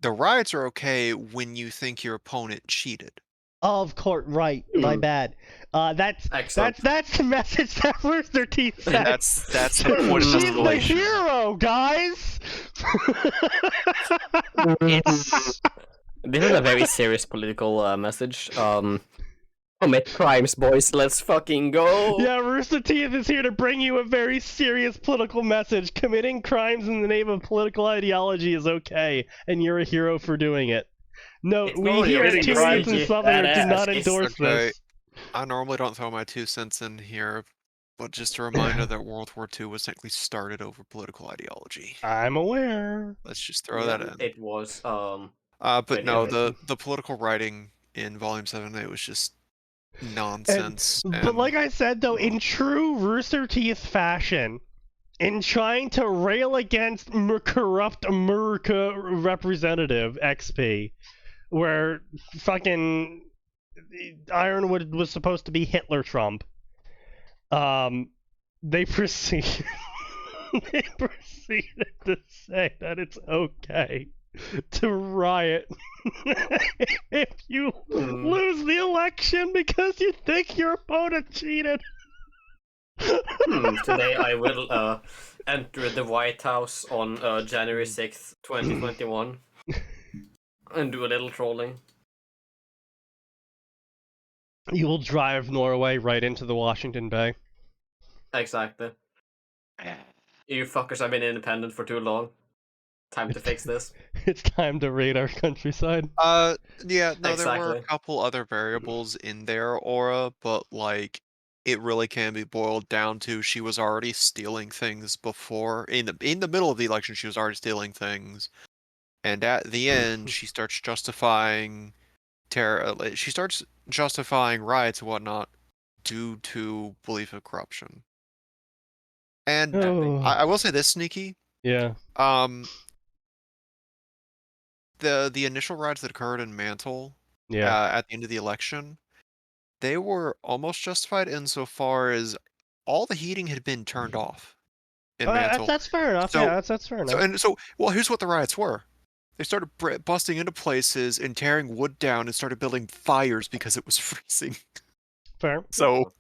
The riots are okay when you think your opponent cheated. Of course, right. My bad. That's the message that Rooster Teeth said. That's the point of escalation. She's the hero, guys. This is a very serious political message. Commit crimes, boys. Let's fucking go. Yeah, Rooster Teeth is here to bring you a very serious political message. Committing crimes in the name of political ideology is okay, and you're a hero for doing it. No, we here at Two Idiots and Suthner do not endorse this. I normally don't throw my 2 cents in here, but just a reminder that World War II was technically started over political ideology. I'm aware. Let's just throw that in. It was, but no, the political writing in Volume 7, it was just nonsense. But like I said, though, in true Rooster Teeth fashion, in trying to rail against corrupt America representative XP, where fucking Ironwood was supposed to be Hitler Trump, they proceeded to say that it's okay to riot if you lose the election because you think your opponent cheated. Today I will enter the White House on January 6th, 2021 and do a little trolling. You will drive Norway right into the Washington Bay. Exactly. You fuckers have been independent for too long. Time to fix this. It's time to raid our countryside. Yeah, no, Exactly. there were a couple other variables in there, Aura, but like it really can be boiled down to she was already stealing things before. In the middle of the election, she was already stealing things, and at the end, she starts justifying she starts justifying riots and whatnot due to belief of corruption. And I will say this, Sneaky. Yeah. The initial riots that occurred in Mantle, at the end of the election, they were almost justified insofar as all the heating had been turned off in Mantle. That's fair enough. So, yeah, that's fair enough. Well, here's what the riots were. They started busting into places and tearing wood down and started building fires because it was freezing. Fair. So,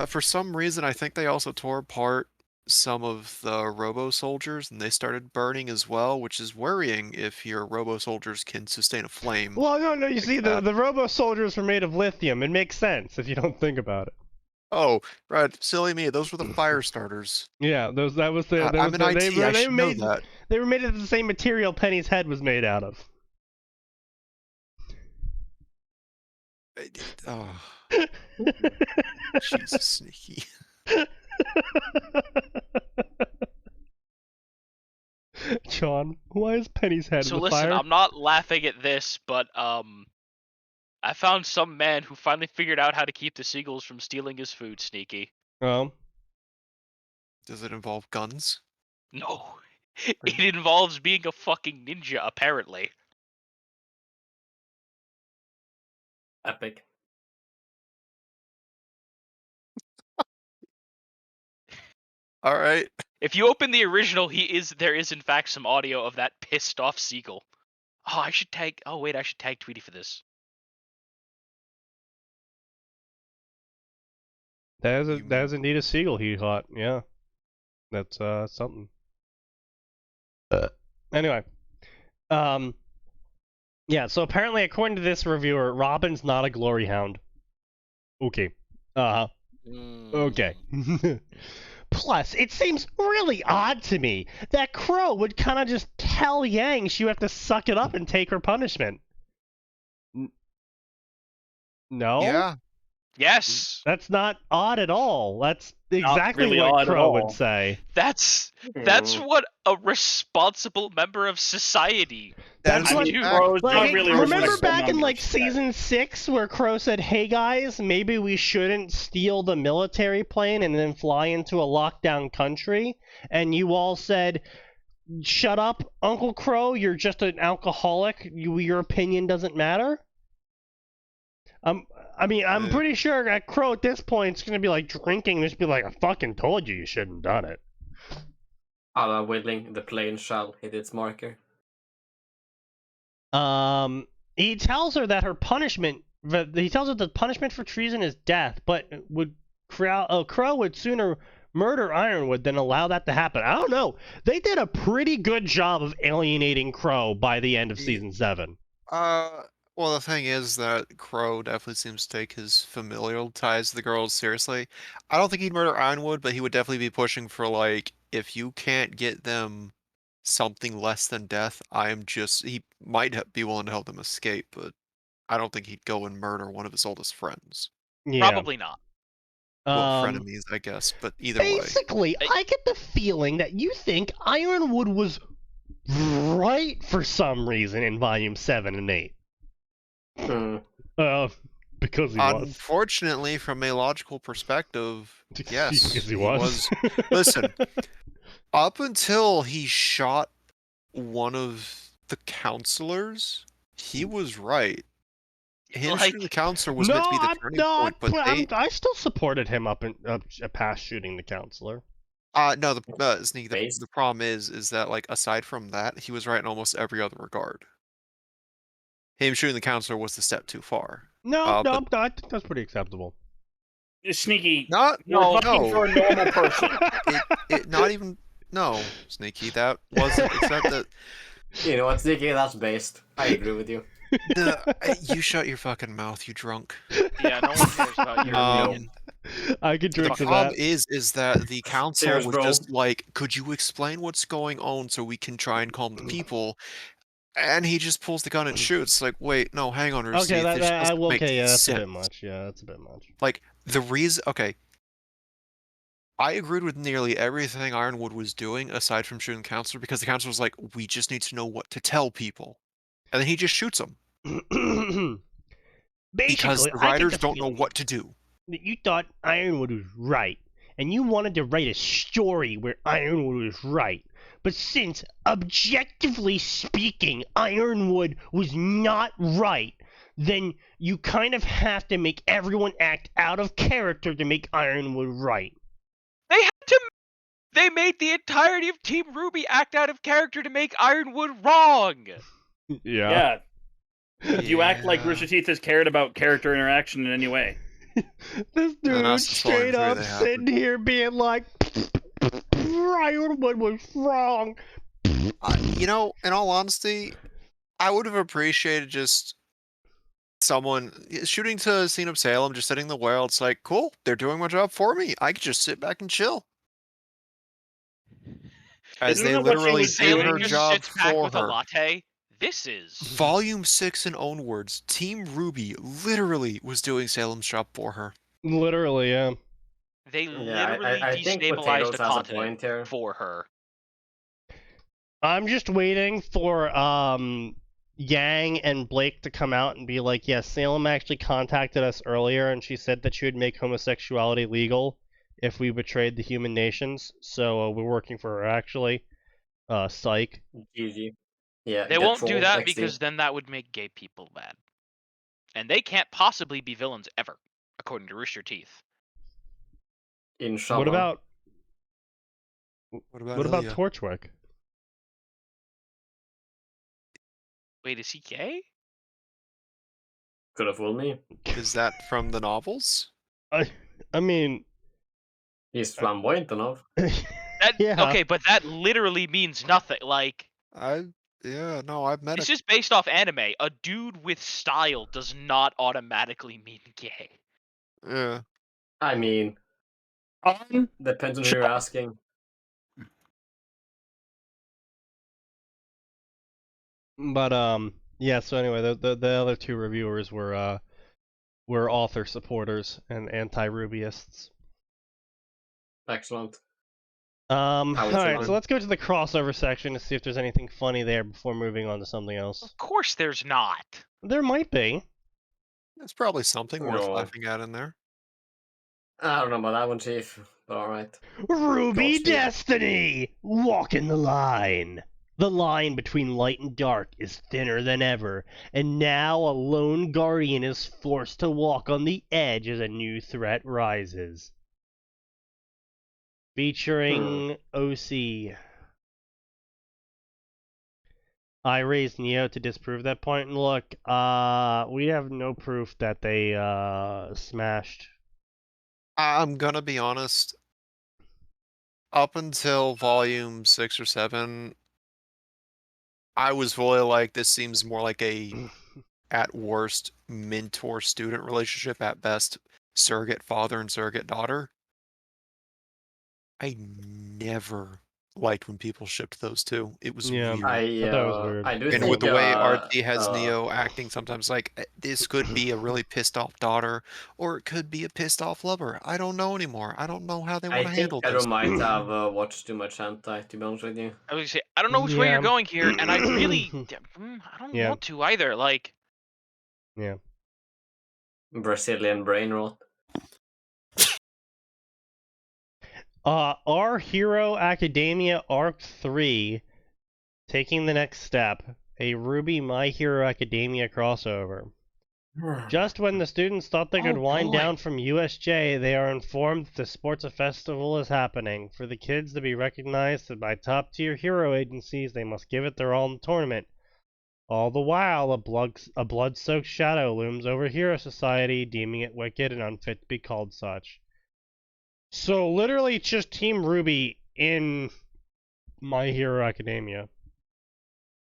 for some reason, I think they also tore apart some of the robo-soldiers, and they started burning as well, which is worrying if your robo-soldiers can sustain a flame. Well, no, you see, the robo-soldiers were made of lithium. It makes sense if you don't think about it. Oh, right, silly me. Those were the fire starters. Yeah, I'm an IT, I should know that. They were made of the same material Penny's head was made out of. Oh. Jesus, Sneaky. John, why is Penny's head in the listen, fire? I'm not laughing at this, but I found some man who finally figured out how to keep the seagulls from stealing his food, Sneaky. Oh. Does it involve guns? No. It involves being a fucking ninja, apparently. Epic. All right. If you open the original, there is in fact some audio of that pissed off seagull. Oh, I should tag Tweety for this. That is indeed a seagull he caught. Yeah, that's something. Anyway, yeah. So apparently, according to this reviewer, Robin's not a glory hound. Okay. Okay. Plus, it seems really odd to me that Crow would kind of just tell Yang she would have to suck it up and take her punishment. No? Yeah. Yes. That's not odd at all. That's exactly really what odd at Crow would all. say. That's what a responsible member of society. That's what Crow's not really a remember respectable back in member like of society. season 6 where Crow said, "Hey guys, maybe we shouldn't steal the military plane and then fly into a lockdown country," and you all said, "Shut up, Uncle Crow, you're just an alcoholic. Your opinion doesn't matter." I mean, I'm pretty sure that Crow at this point is going to be like drinking and just be like, "I fucking told you shouldn't have done it." Allah willing, the plane shall hit its marker. He tells her that her punishment, he tells her the punishment for treason is death, but Crow would sooner murder Ironwood than allow that to happen. I don't know. They did a pretty good job of alienating Crow by the end of season 7. Well, the thing is that Crow definitely seems to take his familial ties to the girls seriously. I don't think he'd murder Ironwood, but he would definitely be pushing for, like, if you can't get them something less than death, he might be willing to help them escape, but I don't think he'd go and murder one of his oldest friends. Yeah. Probably not. Well, frenemies, I guess, but either way. Basically, I get the feeling that you think Ironwood was right for some reason in Volume 7 and 8. Because he was. Unfortunately, from a logical perspective, yes. Because he was. Listen, up until he shot one of the counselors, he was right. Him shooting the counselor was meant to be the turning point, but I still supported him up past shooting the counselor. No, the problem is that, like, aside from that, he was right in almost every other regard. Him shooting the counselor was the step too far. No, I think that's pretty acceptable. Sneaky. You're talking for a normal person. Not even. No, Sneaky, that wasn't. Except that. You know what, Sneaky? That's based. I agree with you. You shut your fucking mouth, you drunk. Yeah, no one cares about your opinion. I could drink to that. The problem is that the council was just like, could you explain what's going on so we can try and calm the people? And he just pulls the gun and shoots. Like, wait, no, hang on, Rusi. Okay, that's a bit much. Yeah, that's a bit much. Like, the reason... Okay. I agreed with nearly everything Ironwood was doing, aside from shooting the counselor, because the counselor was like, we just need to know what to tell people. And then he just shoots them. Because the writers don't know what to do. You thought Ironwood was right, and you wanted to write a story where Ironwood was right. But since, objectively speaking, Ironwood was not right, then you kind of have to make everyone act out of character to make Ironwood right. They made the entirety of Team Ruby act out of character to make Ironwood wrong! Yeah. You act like Rooster Teeth has cared about character interaction in any way. This dude straight up sitting here being like, Ironwood was wrong. You know, in all honesty, I would have appreciated just someone shooting to Scene of Salem, just sitting in the well. It's like, cool, they're doing my job for me. I could just sit back and chill. As they literally do her job for her. A latte. This is Volume 6 in own words. Team Ruby literally was doing Salem's job for her. Literally, yeah. They literally destabilized the continent for her. I'm just waiting for Yang and Blake to come out and be like, yes, Salem actually contacted us earlier and she said that she would make homosexuality legal if we betrayed the human nations. So we're working for her actually. Psych. GG. Yeah, they won't do that because then that would make gay people mad. And they can't possibly be villains ever, according to Rooster Teeth. Inshallah. What about Torchwick? Wait, is he gay? Could have fooled me. Is that from the novels? I mean... He's flamboyant enough. Okay, but that literally means nothing. Like... Yeah, no, I've met It's just based off anime. A dude with style does not automatically mean gay. Yeah. I mean, depends on who you're asking. But yeah. So anyway, the other two reviewers were We're author supporters and anti-Rubyists. Excellent. Alright, so let's go to the crossover section to see if there's anything funny there before moving on to something else. Of course there's not. There might be. There's probably something worth laughing at in there. I don't know about that one, Chief, but alright. Ruby Destiny! Walking the line. The line between light and dark is thinner than ever, and now a lone guardian is forced to walk on the edge as a new threat rises. Featuring OC. I raised Neo to disprove that point, and look, we have no proof that they smashed. I'm gonna be honest. Up until volume 6 or 7, I was really like, this seems more like a, at worst, mentor-student relationship, at best, surrogate father and surrogate daughter. I never liked when people shipped those two. It was weird. I thought it was weird. I do and think, with the way RT has Neo acting sometimes, like, this could be a really pissed off daughter, or it could be a pissed off lover. I don't know anymore. I don't know how they want to handle this. I think might have watched too much hentai, to be honest with you. I was gonna say, I don't know which way you're going here, and I really, I don't want to either. Like, Brazilian brain rot. Our Hero Academia Arc 3, taking the next step, a Ruby My Hero Academia crossover. Just when the students thought they could wind down from USJ, they are informed that the sports festival is happening. For the kids to be recognized by top-tier hero agencies, they must give it their all in the tournament. All the while, a blood-soaked shadow looms over Hero Society, deeming it wicked and unfit to be called such. So, literally, it's just Team Ruby in My Hero Academia.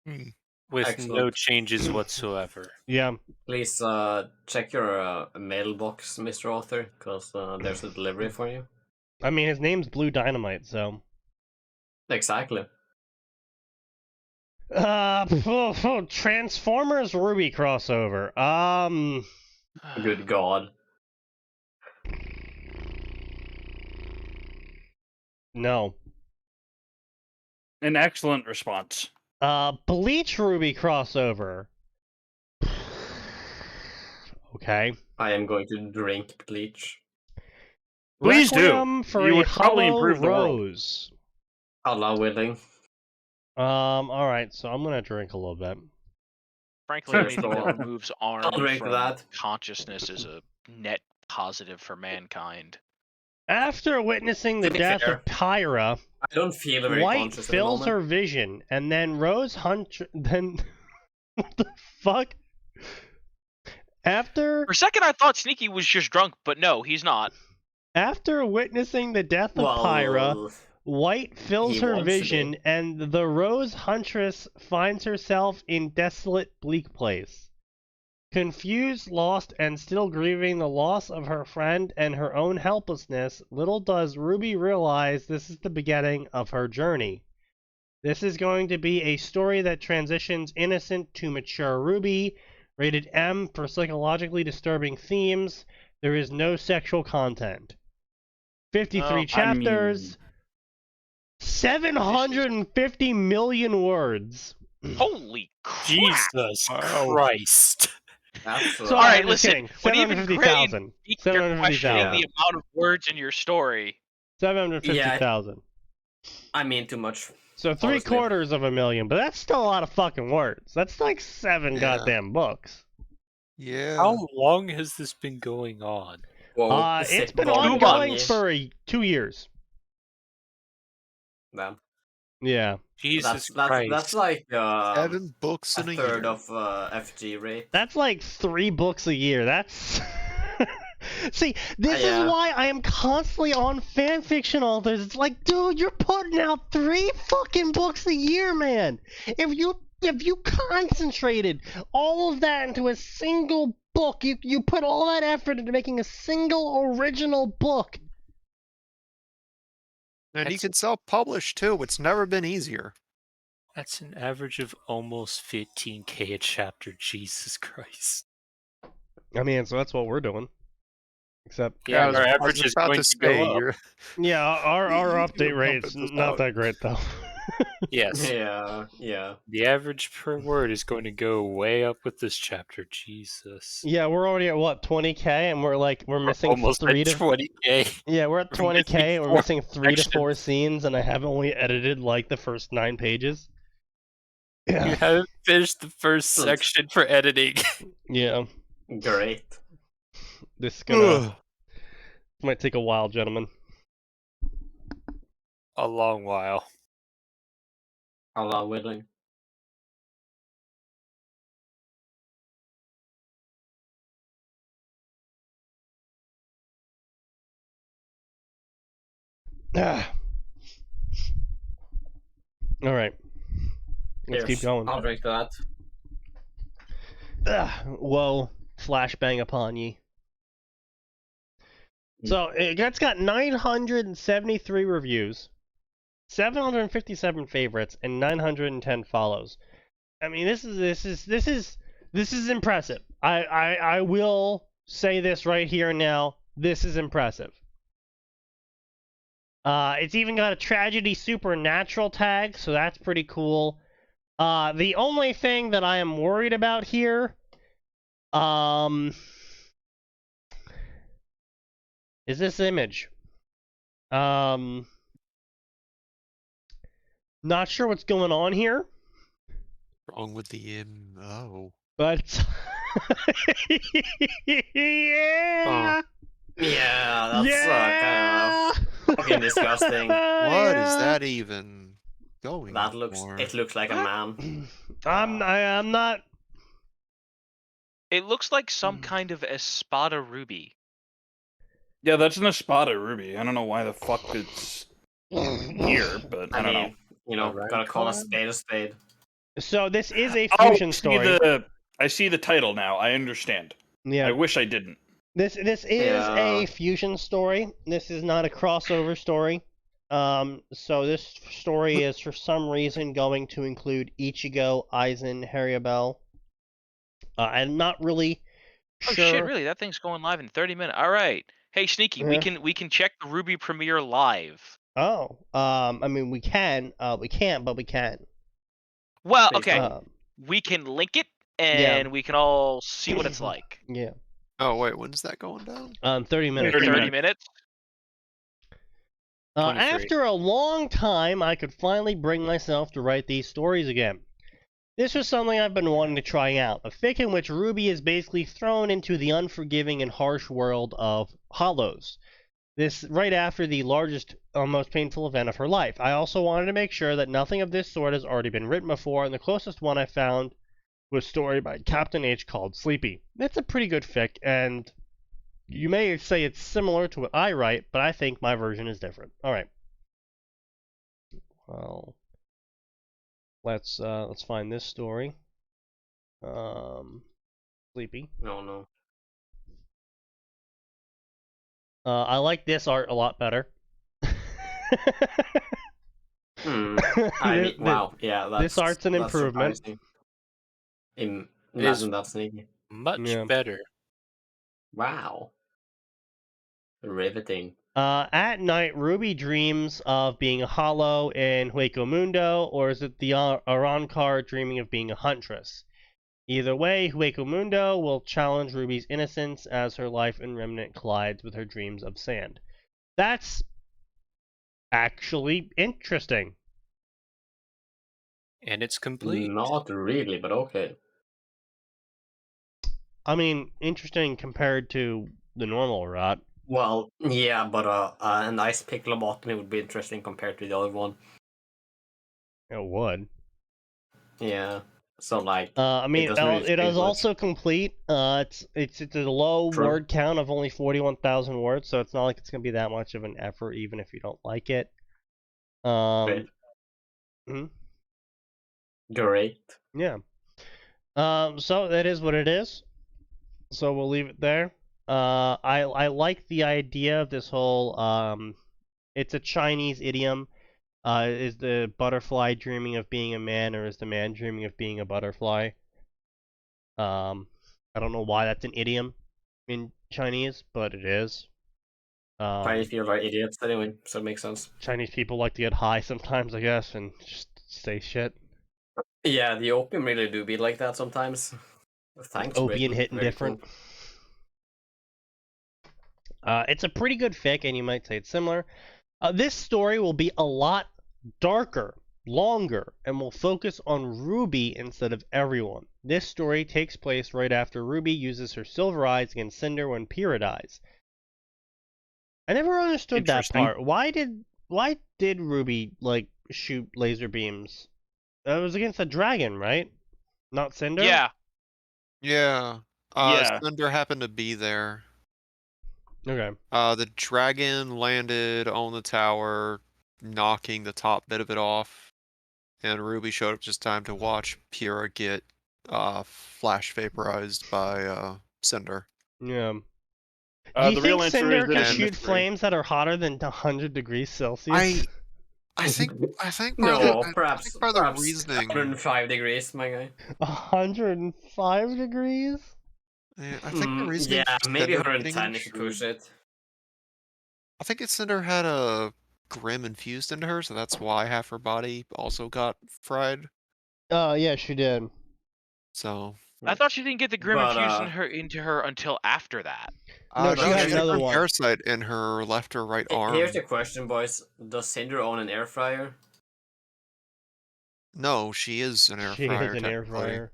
With Excellent. no changes whatsoever. Yeah. Please check your mailbox, Mr. Author, because there's a delivery for you. I mean, his name's Blue Dynamite, so... Exactly. Transformers Ruby crossover. Good God. No. An excellent response. Bleach Ruby crossover. Okay. I am going to drink bleach. Please Requiem do. For You a would probably Hollow improve the world. Rose. Allah willing. Alright, so I'm gonna drink a little bit. frankly, anything Sure. that removes arm I'll drink from that. consciousness is a net positive for mankind. After witnessing the To be death fair, of Pyra, I don't feel very White conscious at the fills moment. her vision, and then Rose then what the fuck? After For a second, I thought Sneaky was just drunk, but no, he's not. After witnessing the death of Pyra, White fills he her wants to vision, and the Rose Huntress finds herself in desolate, bleak place. Confused, lost, and still grieving the loss of her friend and her own helplessness, little does Ruby realize this is the beginning of her journey. This is going to be a story that transitions innocent to mature Ruby, rated M for psychologically disturbing themes. There is no sexual content. 53 chapters, 750 million words. Holy crap! Jesus Christ. That's So, All right, I'm just listen. kidding. When even 750,000. you're questioning 750,000. the amount of words in your story. 750,000. I mean too much. So honestly. 3/4 of a million, but that's still a lot of fucking words. That's like 7 goddamn books. Yeah. How long has this been going on? Whoa, It's been volume ongoing one. for 2 years. Damn. Yeah. Jesus Christ. That's like 7 books a in a third year. of FG rate. That's like 3 books a year. That's... See, this is why I am constantly on fanfiction authors. It's like, dude, you're putting out 3 fucking books a year, man. If you concentrated all of that into a single book, you put all that effort into making a single original book. And you can self-publish too. It's never been easier. That's an average of almost 15K a chapter. Jesus Christ. I mean, so that's what we're doing. Except yeah, our average is going to go up. Yeah, our update rate's not that great though. Yes. Yeah. The average per word is going to go way up with this chapter. Jesus. Yeah, we're already at what, 20k, and we're missing almost 3 to 20k. Yeah, we're at 20k, and we're missing 3 to 4 scenes, and I haven't only edited like the first 9 pages. Yeah. You haven't finished the first section for editing. Yeah. Great. This is gonna might take a while, gentlemen. A long while. Allah willing. All right. Let's keep going. I'll drink to that. Woe, flashbang upon ye. So that's got 973 reviews, 757 favorites, and 910 follows. I mean, this is impressive. I will say this right here and now. This is impressive. It's even got a tragedy supernatural tag, so that's pretty cool. The only thing that I am worried about here, is this image. Not sure what's going on here. Wrong with the But yeah. Yeah, that's kind of fucking disgusting. What is that even going? That it looks like a man. I'm not. It looks like some kind of Espada ruby. Yeah, that's an Espada ruby. I don't know why the fuck it's here, but I don't know. You know, gotta call a spade a spade. So this is a fusion story. I see the title now. I understand. Yeah. I wish I didn't. This is a fusion story. This is not a crossover story. So this story is for some reason going to include Ichigo, Aizen, Harryabel. I'm not really sure. Oh shit! Really? That thing's going live in 30 minutes. All right. Hey, Sneaky, we can check the Ruby premiere live. Oh, I mean we can. We can't, but we can. Well, okay. We can link it, and we can all see what it's like. Yeah. Oh wait, when's that going down? 30 minutes. 30 minutes. After a long time, I could finally bring myself to write these stories again. This was something I've been wanting to try out, a fic in which Ruby is basically thrown into the unforgiving and harsh world of hollows. This right after the largest, most painful event of her life. I also wanted to make sure that nothing of this sort has already been written before, and the closest one I found was a story by Captain H called Sleepy. It's a pretty good fic, and you may say it's similar to what I write, but I think my version is different. Alright. Well, let's find this story. Sleepy. No. I like this art a lot better. Wow. Yeah, this art's an improvement. Imagine that, Sneaky. Much better. Wow. Riveting. At night, Ruby dreams of being a hollow in Hueco Mundo, or is it the Arrancar dreaming of being a huntress? Either way, Hueco Mundo will challenge Ruby's innocence as her life in Remnant collides with her dreams of sand. That's actually interesting. And it's complete. Not really, but okay. I mean, interesting compared to the normal rot. Well, yeah, but a nice piccolobotomy would be interesting compared to the other one. It would. Yeah. So like, I mean, it is also complete. It's a low word count of only 41,000 words, so it's not like it's gonna be that much of an effort, even if you don't like it. Great. Yeah. So that is what it is. So we'll leave it there. I like the idea of this whole. It's a Chinese idiom. Is the butterfly dreaming of being a man, or is the man dreaming of being a butterfly? I don't know why that's an idiom, in Chinese, but it is. Chinese people are idiots anyway, so it makes sense. Chinese people like to get high sometimes, I guess, and just say shit. Yeah, the opium really do be like that sometimes. Thanks, Opium Britain. hitting Very different. cool. It's a pretty good fic, and you might say it's similar. This story will be a lot darker, longer, and will focus on Ruby instead of everyone. This story takes place right after Ruby uses her silver eyes against Cinder when Pyrrha dies. I never understood that part. Why did Ruby like shoot laser beams? It was against a dragon, right? Not Cinder? Yeah. Yeah. Yeah. Cinder happened to be there. Okay. The dragon landed on the tower, knocking the top bit of it off, and Ruby showed up just time to watch Pyrrha get flash vaporized by Cinder. Yeah. Do you think Cinder can shoot mystery. flames that are hotter than 100 degrees Celsius? I think no, perhaps the reasoning 105 degrees, my guy. 105 degrees? Yeah, I think the reasoning. Yeah, maybe 110 if you push it. I think Cinder had a Grim infused into her, so that's why half her body also got fried. Yeah, she did. So I thought she didn't get the Grim infused into her until after that. No, she had another one. Parasite in her left or right arm. Here's the question, boys: does Cinder own an air fryer? No, she is an air fryer. She is an air fryer.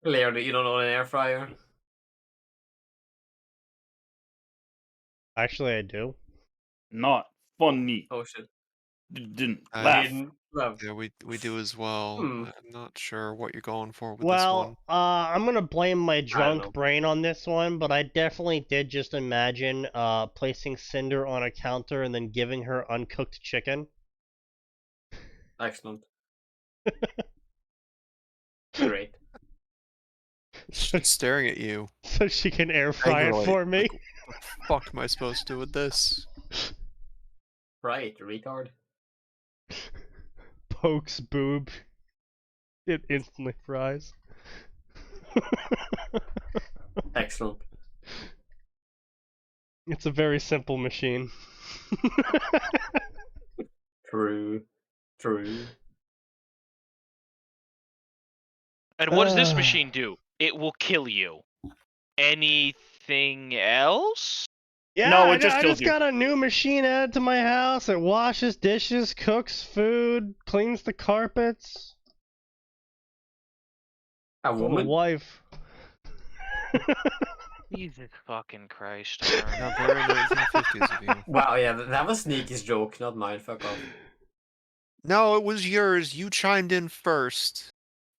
Clearly, you don't own an air fryer. Actually, I do. Not funny. Oh shit! Didn't laugh. Yeah, we do as well. I'm not sure what you're going for with this one. I'm gonna blame my drunk brain on this one, but I definitely did just imagine placing Cinder on a counter and then giving her uncooked chicken. Excellent. Great. She's staring at you. So she can air fry it for me. Like, what the fuck am I supposed to do with this? Right, retard. Pokes boob. It instantly fries. Excellent. It's a very simple machine. True. And what does this machine do? It will kill you. Anything else? Yeah, no, I just got a new machine added to my house. It washes dishes, cooks food, cleans the carpets. A woman? A wife. Jesus fucking Christ. Very 1950s of you. Wow, yeah, that was Sneaky's joke, not mine. Fuck off. No, it was yours. You chimed in first.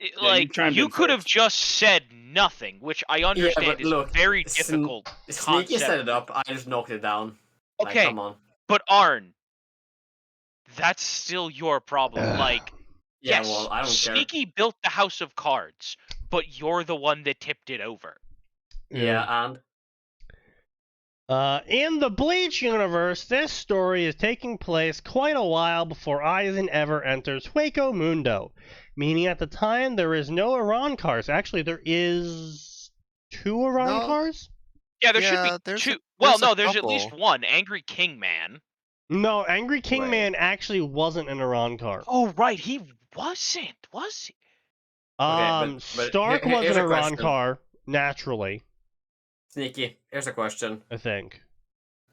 You could have just said nothing, which I understand is very difficult. Sneaky set it up. I just knocked it down. Okay, come on. But Arn, that's still your problem. Yeah, yes, well, I don't care. Sneaky built the house of cards, but you're the one that tipped it over. Yeah, and in the Bleach universe, this story is taking place quite a while before Aizen ever enters Hueco Mundo, meaning at the time there is no Iran cars. Actually, there is 2 Iran cars? Yeah, there should be 2. There's at least 1. Angry King Man. No, Angry King Man actually wasn't an Iran car. Oh, right, he wasn't, was he? but Stark was an Iran car, naturally. Sneaky, here's a question. I think.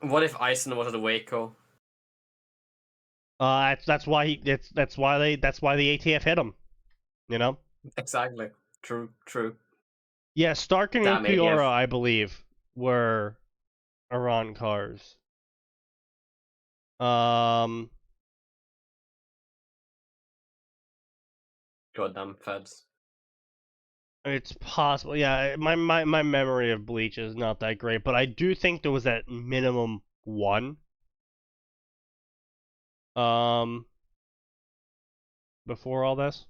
What if Aizen was at the Waco? That's why the ATF hit him. You know? Exactly. True. Yeah, Stark and Ukiora, I believe, were Iran cars. Goddamn feds. It's possible. Yeah, my memory of Bleach is not that great, but I do think there was at minimum 1. Before all this?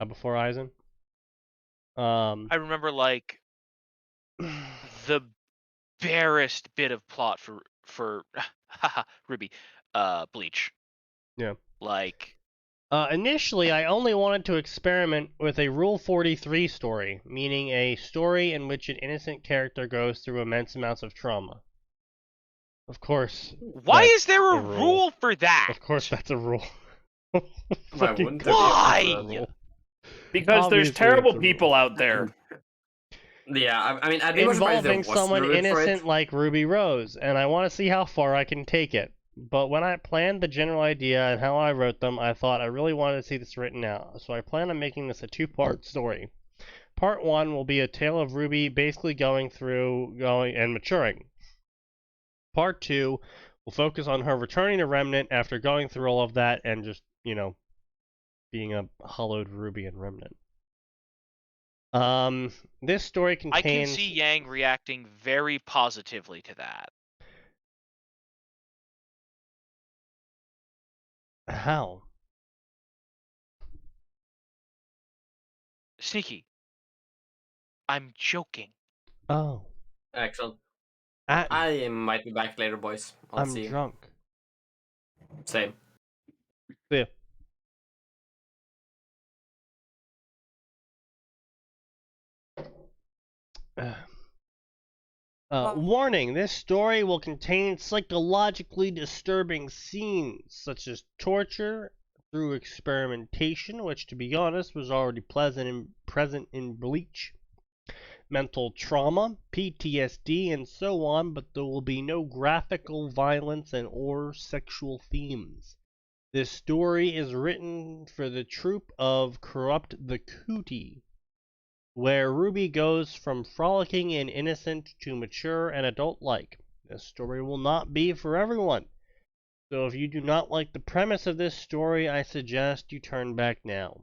Before Aizen? I remember, the barest bit of plot for Ruby, Bleach. Yeah. Initially, I only wanted to experiment with a Rule 43 story, meaning a story in which an innocent character goes through immense amounts of trauma. Of course. Why is there a rule for that? Of course, that's a rule. Why wouldn't there be a rule? Because there's terrible people out there. Yeah, I mean, involving someone innocent like Ruby Rose, and I want to see how far I can take it. But when I planned the general idea and how I wrote them, I thought I really wanted to see this written out. So I plan on making this a two-part story. Part 1 will be a tale of Ruby basically going and maturing. Part 2 will focus on her returning to Remnant after going through all of that and just, being a hollowed Ruby and Remnant. This story contains... I can see Yang reacting very positively to that. How? Sneaky. I'm joking. Oh. Excellent. I might be back later, boys. I'll see you. I'm drunk. Same. See ya. Warning, this story will contain psychologically disturbing scenes, such as torture through experimentation, which, to be honest, was already present in Bleach, mental trauma, PTSD, and so on, but there will be no graphical violence or sexual themes. This story is written for the troupe of Corrupt the Cootie, where Ruby goes from frolicking and innocent to mature and adult-like. This story will not be for everyone, so if you do not like the premise of this story, I suggest you turn back now.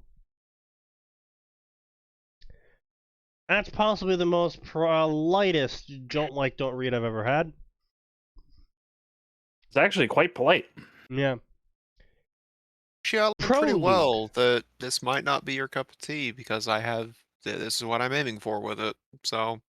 That's possibly the most lightest don't read I've ever had. It's actually quite polite. Yeah. She outlined pretty well that this might not be your cup of tea because this is what I'm aiming for with it. So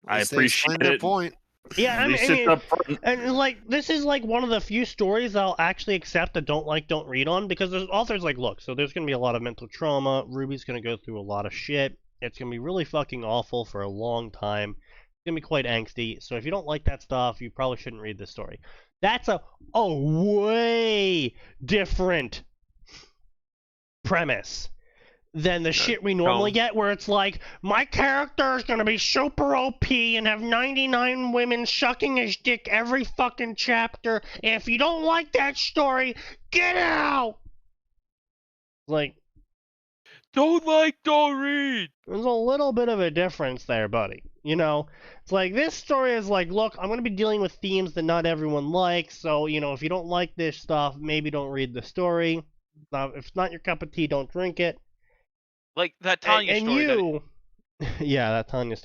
I appreciate it. Point. Yeah, I mean, and this is one of the few stories I'll actually accept a don't read on, because there's authors look, so there's gonna be a lot of mental trauma. Ruby's gonna go through a lot of shit. It's gonna be really fucking awful for a long time. It's gonna be quite angsty. So if you don't like that stuff, you probably shouldn't read this story. That's a way different premise than the shit we normally get, where it's like, my character is gonna be super OP and have 99 women sucking his dick every fucking chapter. If you don't like that story, get out! Don't read! There's a little bit of a difference there, buddy. It's this story is look, I'm gonna be dealing with themes that not everyone likes, so, if you don't like this stuff, maybe don't read the story. If it's not your cup of tea, don't drink it. Like that Tanya story. Yeah, that Tanya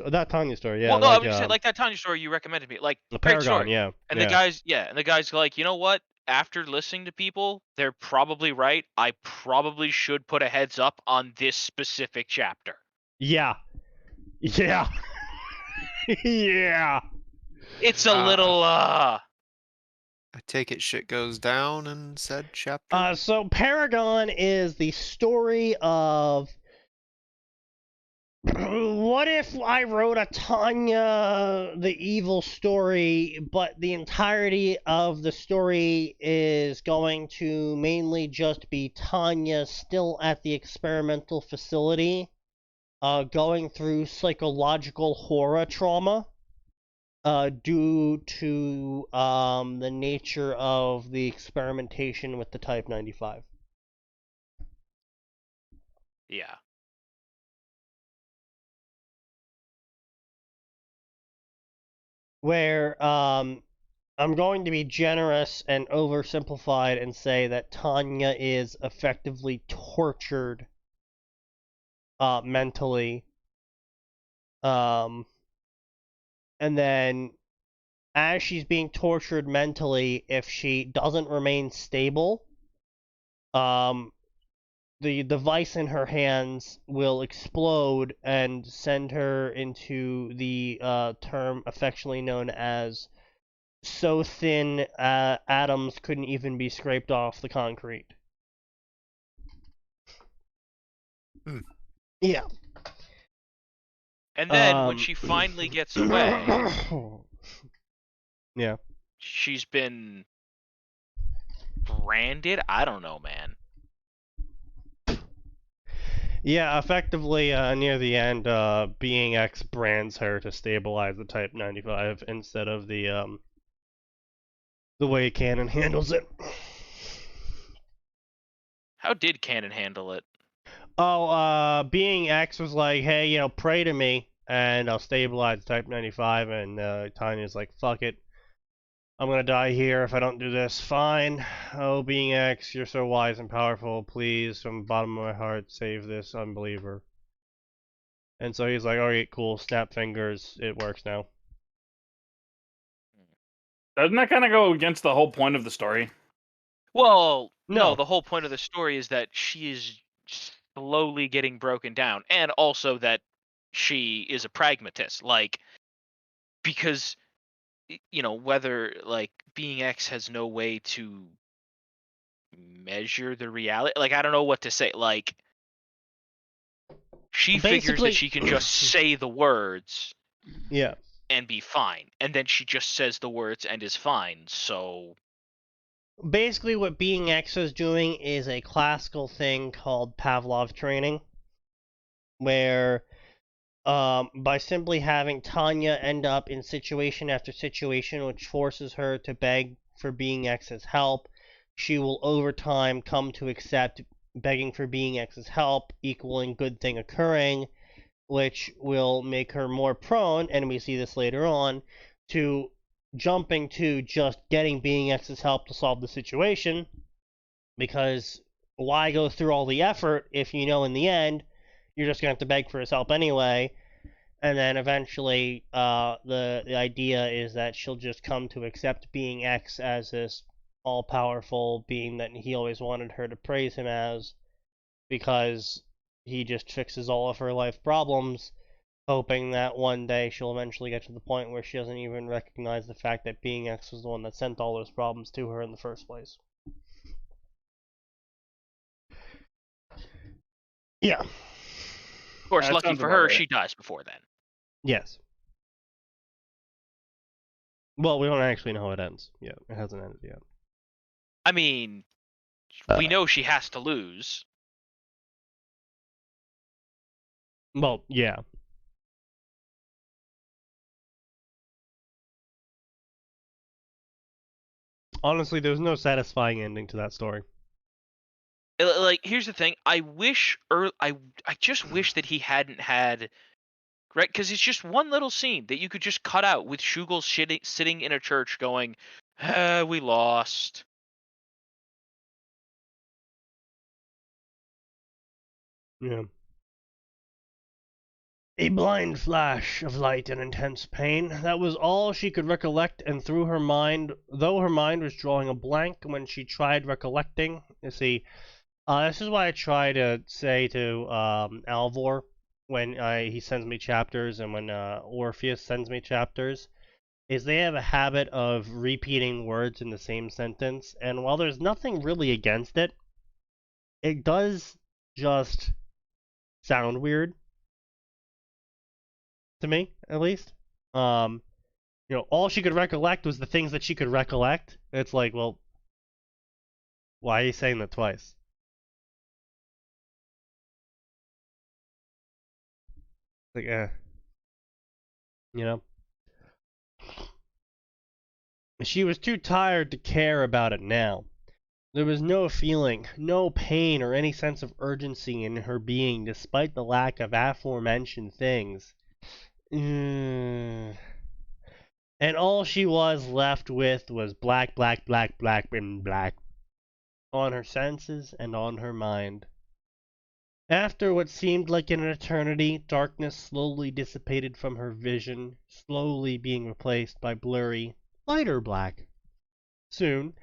story. Yeah. Well, no, I would say that Tanya story you recommended me. The great Paragon, story. yeah. And the guy's like, you know what? After listening to people, they're probably right. I probably should put a heads up on this specific chapter. Yeah. Yeah. Yeah. It's a little I take it shit goes down in said chapter. So Paragon is the story of what if I wrote a Tanya the evil story, but the entirety of the story is going to mainly just be Tanya still at the experimental facility, going through psychological horror trauma, due to the nature of the experimentation with the Type 95. Yeah. Where I'm going to be generous and oversimplified and say that Tanya is effectively tortured mentally, and then as she's being tortured mentally, if she doesn't remain stable, the device in her hands will explode and send her into the term affectionately known as so thin atoms couldn't even be scraped off the concrete. Yeah. And then when she finally gets away, yeah, she's been branded. I don't know, man. Yeah, effectively, near the end, Being X brands her to stabilize the Type 95 instead of the way Canon handles it. How did Canon handle it? Oh, Being X was like, hey, you know, pray to me, and I'll stabilize Type 95, and Tanya's like, fuck it. I'm gonna die here if I don't do this. Fine. Oh, Being X, you're so wise and powerful. Please, from the bottom of my heart, save this unbeliever. And so he's like, alright, cool, snap fingers, it works now. Doesn't that kind of go against the whole point of the story? Well, no, the whole point of the story is that she is slowly getting broken down, and also that she is a pragmatist. Like, because, you know, whether, like, Being X has no way to measure the reality. Like, I don't know what to say. Like, she figures that she can just say the words. Yeah. And be fine. And then she just says the words and is fine, so... Basically what Being X is doing is a classical thing called Pavlov training, where by simply having Tanya end up in situation after situation which forces her to beg for Being X's help, she will over time come to accept begging for Being X's help equaling good thing occurring, which will make her more prone, and we see this later on, to jumping to just getting Being X's help to solve the situation, because why go through all the effort if you know in the end you're just going to have to beg for his help anyway. And then eventually the idea is that she'll just come to accept Being X as this all-powerful being that he always wanted her to praise him as, because he just fixes all of her life problems, hoping that one day she'll eventually get to the point where she doesn't even recognize the fact that Being X was the one that sent all those problems to her in the first place. Yeah. Of course, lucky for her, she dies before then. Yes. Well, we don't actually know how it ends yet. It hasn't ended yet. I mean, we know she has to lose. Well, yeah. Honestly, there's no satisfying ending to that story. Like, here's the thing. I just wish that he hadn't had... Right? Because it's just one little scene that you could just cut out with Shugel sitting in a church going, we lost. Yeah. A blind flash of light and intense pain. That was all she could recollect, and through her mind, though her mind was drawing a blank when she tried recollecting. You see, this is why I try to say to Alvor when he sends me chapters, and when Orpheus sends me chapters, is they have a habit of repeating words in the same sentence, and while there's nothing really against it, it does just sound weird. To me, at least. You know, all she could recollect was the things that she could recollect. It's like, well, why are you saying that twice? Like, you know? She was too tired to care about it now. There was no feeling, no pain, or any sense of urgency in her being, despite the lack of aforementioned things. And all she was left with was black, black, black, black, and black. On her senses and on her mind. After what seemed like an eternity, darkness slowly dissipated from her vision, slowly being replaced by blurry, lighter black. Soon,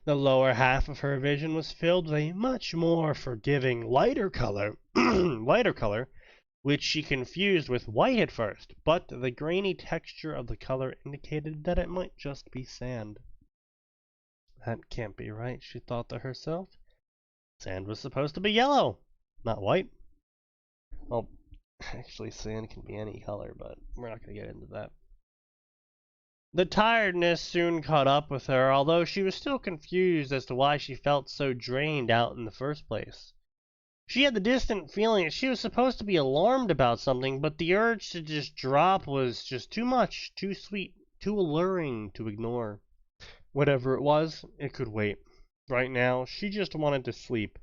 the lower half of her vision was filled with a much more forgiving, lighter color, which she confused with white at first, but the grainy texture of the color indicated that it might just be sand. That can't be right, she thought to herself. Sand was supposed to be yellow, not white. Well, actually, sand can be any color, but we're not going to get into that. The tiredness soon caught up with her, although she was still confused as to why she felt so drained out in the first place. She had the distant feeling that she was supposed to be alarmed about something, but the urge to just drop was just too much, too sweet, too alluring to ignore. Whatever it was, it could wait. Right now, she just wanted to sleep.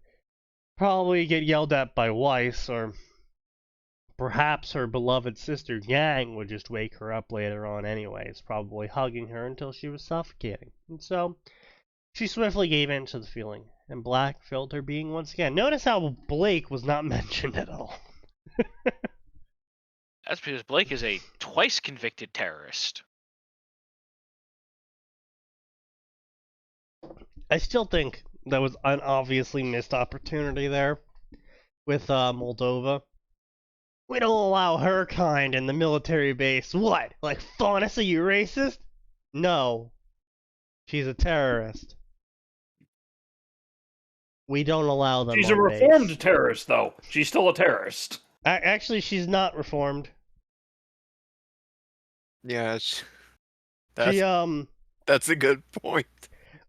Probably get yelled at by Weiss, or perhaps her beloved sister Yang would just wake her up later on anyways, probably hugging her until she was suffocating. And so, she swiftly gave in to the feeling, and black filled her being once again. Notice how Blake was not mentioned at all. That's because Blake is a twice convicted terrorist. I still think that was an obviously missed opportunity there with Moldova. We don't allow her kind in the military base. What? Like, Faunus, are you racist? No. She's a terrorist. We don't allow them. She's a reformed terrorist, though. She's still a terrorist. Actually, she's not reformed. Yeah, that's a good point.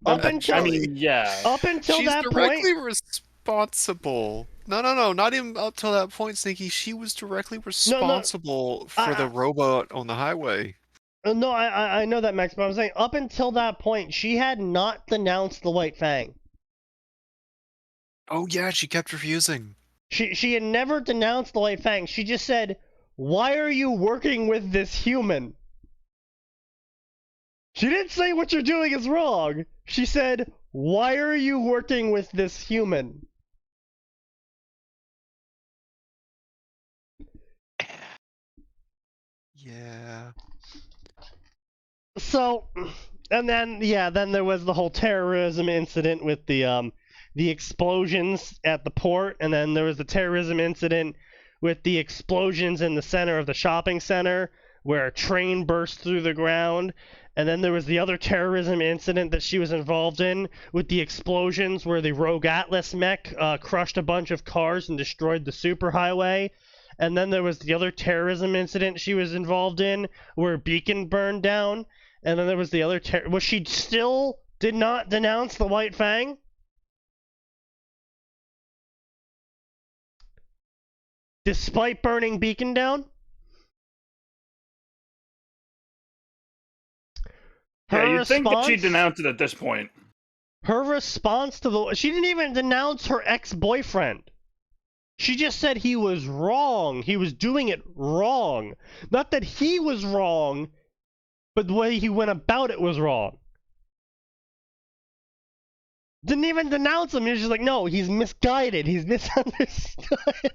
Up until, I mean, yeah. Up until she's that point, directly responsible. No, not even up till that point, Sneaky. She was directly responsible for the robot on the highway. No, I know that, Max, but I'm saying up until that point, she had not denounced the White Fang. Oh yeah, she kept refusing. She had never denounced the White Fang. She just said, "Why are you working with this human?" She didn't say what you're doing is wrong. She said, "Why are you working with this human?" Yeah. So, and then there was the whole terrorism incident with the explosions at the port, and then there was the terrorism incident with the explosions in the center of the shopping center where a train burst through the ground. And then there was the other terrorism incident that she was involved in with the explosions where the Rogue Atlas mech crushed a bunch of cars and destroyed the superhighway. And then there was the other terrorism incident she was involved in where a beacon burned down. And then there was the other well, she still did not denounce the White Fang? Despite burning beacon down? Yeah, you'd think that she'd denounce it at this point. Her response to she didn't even denounce her ex-boyfriend. She just said he was wrong. He was doing it wrong. Not that he was wrong, but the way he went about it was wrong. Didn't even denounce him. He was just like, no, he's misguided. He's misunderstood.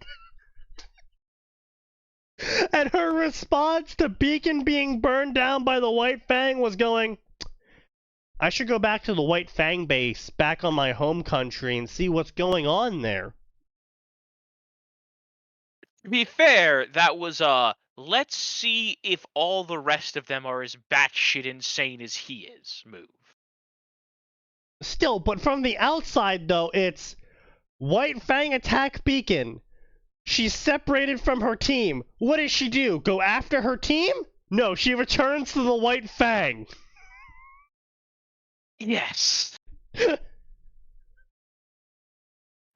And her response to Beacon being burned down by the White Fang was going, I should go back to the White Fang base back on my home country and see what's going on there. To be fair, that was let's see if all the rest of them are as batshit insane as he is move. Still, but from the outside though, it's White Fang attack Beacon. She's separated from her team. What does she do? Go after her team? No, she returns to the White Fang. Yes.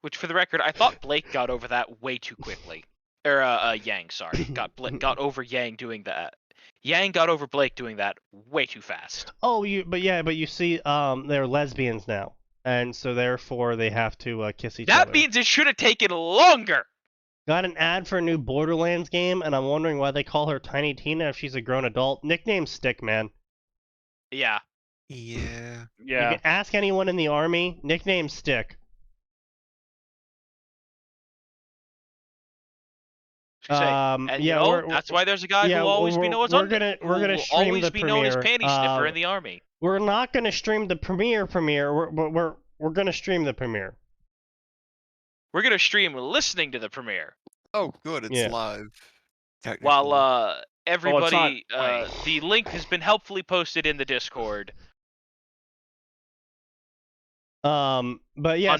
Which, for the record, I thought Blake got over that way too quickly. Or, Yang, sorry. Got over Yang doing that. Yang got over Blake doing that way too fast. Oh, but you see, they're lesbians now. And so therefore they have to kiss each other. That means it should have taken longer! Got an ad for a new Borderlands game, and I'm wondering why they call her Tiny Tina if she's a grown adult. Nickname Stick, man. Yeah. Yeah. You can ask anyone in the army, nickname Stick. That's why there's a guy who will always be Noah's We're gonna stream the premiere. Known as panty sniffer in the army. We're not gonna stream the premiere. We're gonna stream the premiere. We're gonna stream listening to the premiere. Oh, good, it's live. While everybody, the link has been helpfully posted in the Discord. But yeah,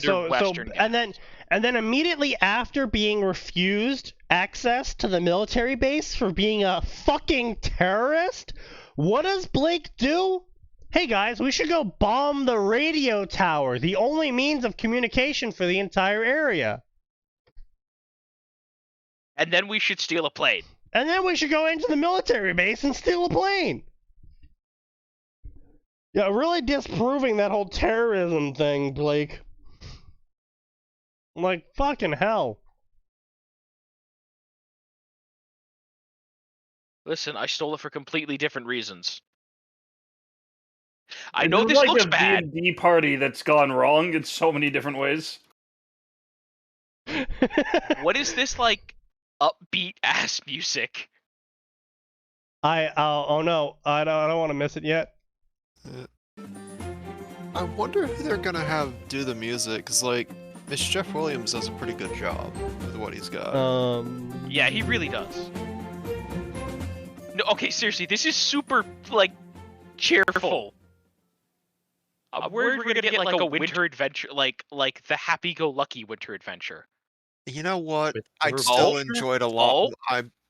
and then immediately after being refused access to the military base for being a fucking terrorist, what does Blake do? Hey guys, we should go bomb the radio tower, the only means of communication for the entire area. And then we should steal a plane. And then we should go into the military base and steal a plane. Yeah, really disproving that whole terrorism thing, Blake. Like, fucking hell. Listen, I stole it for completely different reasons. I know this looks bad. It's like a D&D party that's gone wrong in so many different ways. What is this, like, upbeat-ass music? Oh no, I don't want to miss it yet. I wonder who they're gonna have do the music, cause like, Mr. Jeff Williams does a pretty good job with what he's got. Yeah, he really does. No, okay, seriously, this is super, like, cheerful. We're gonna get like a winter adventure, like the happy-go-lucky winter adventure. You know what? I still enjoyed a lot.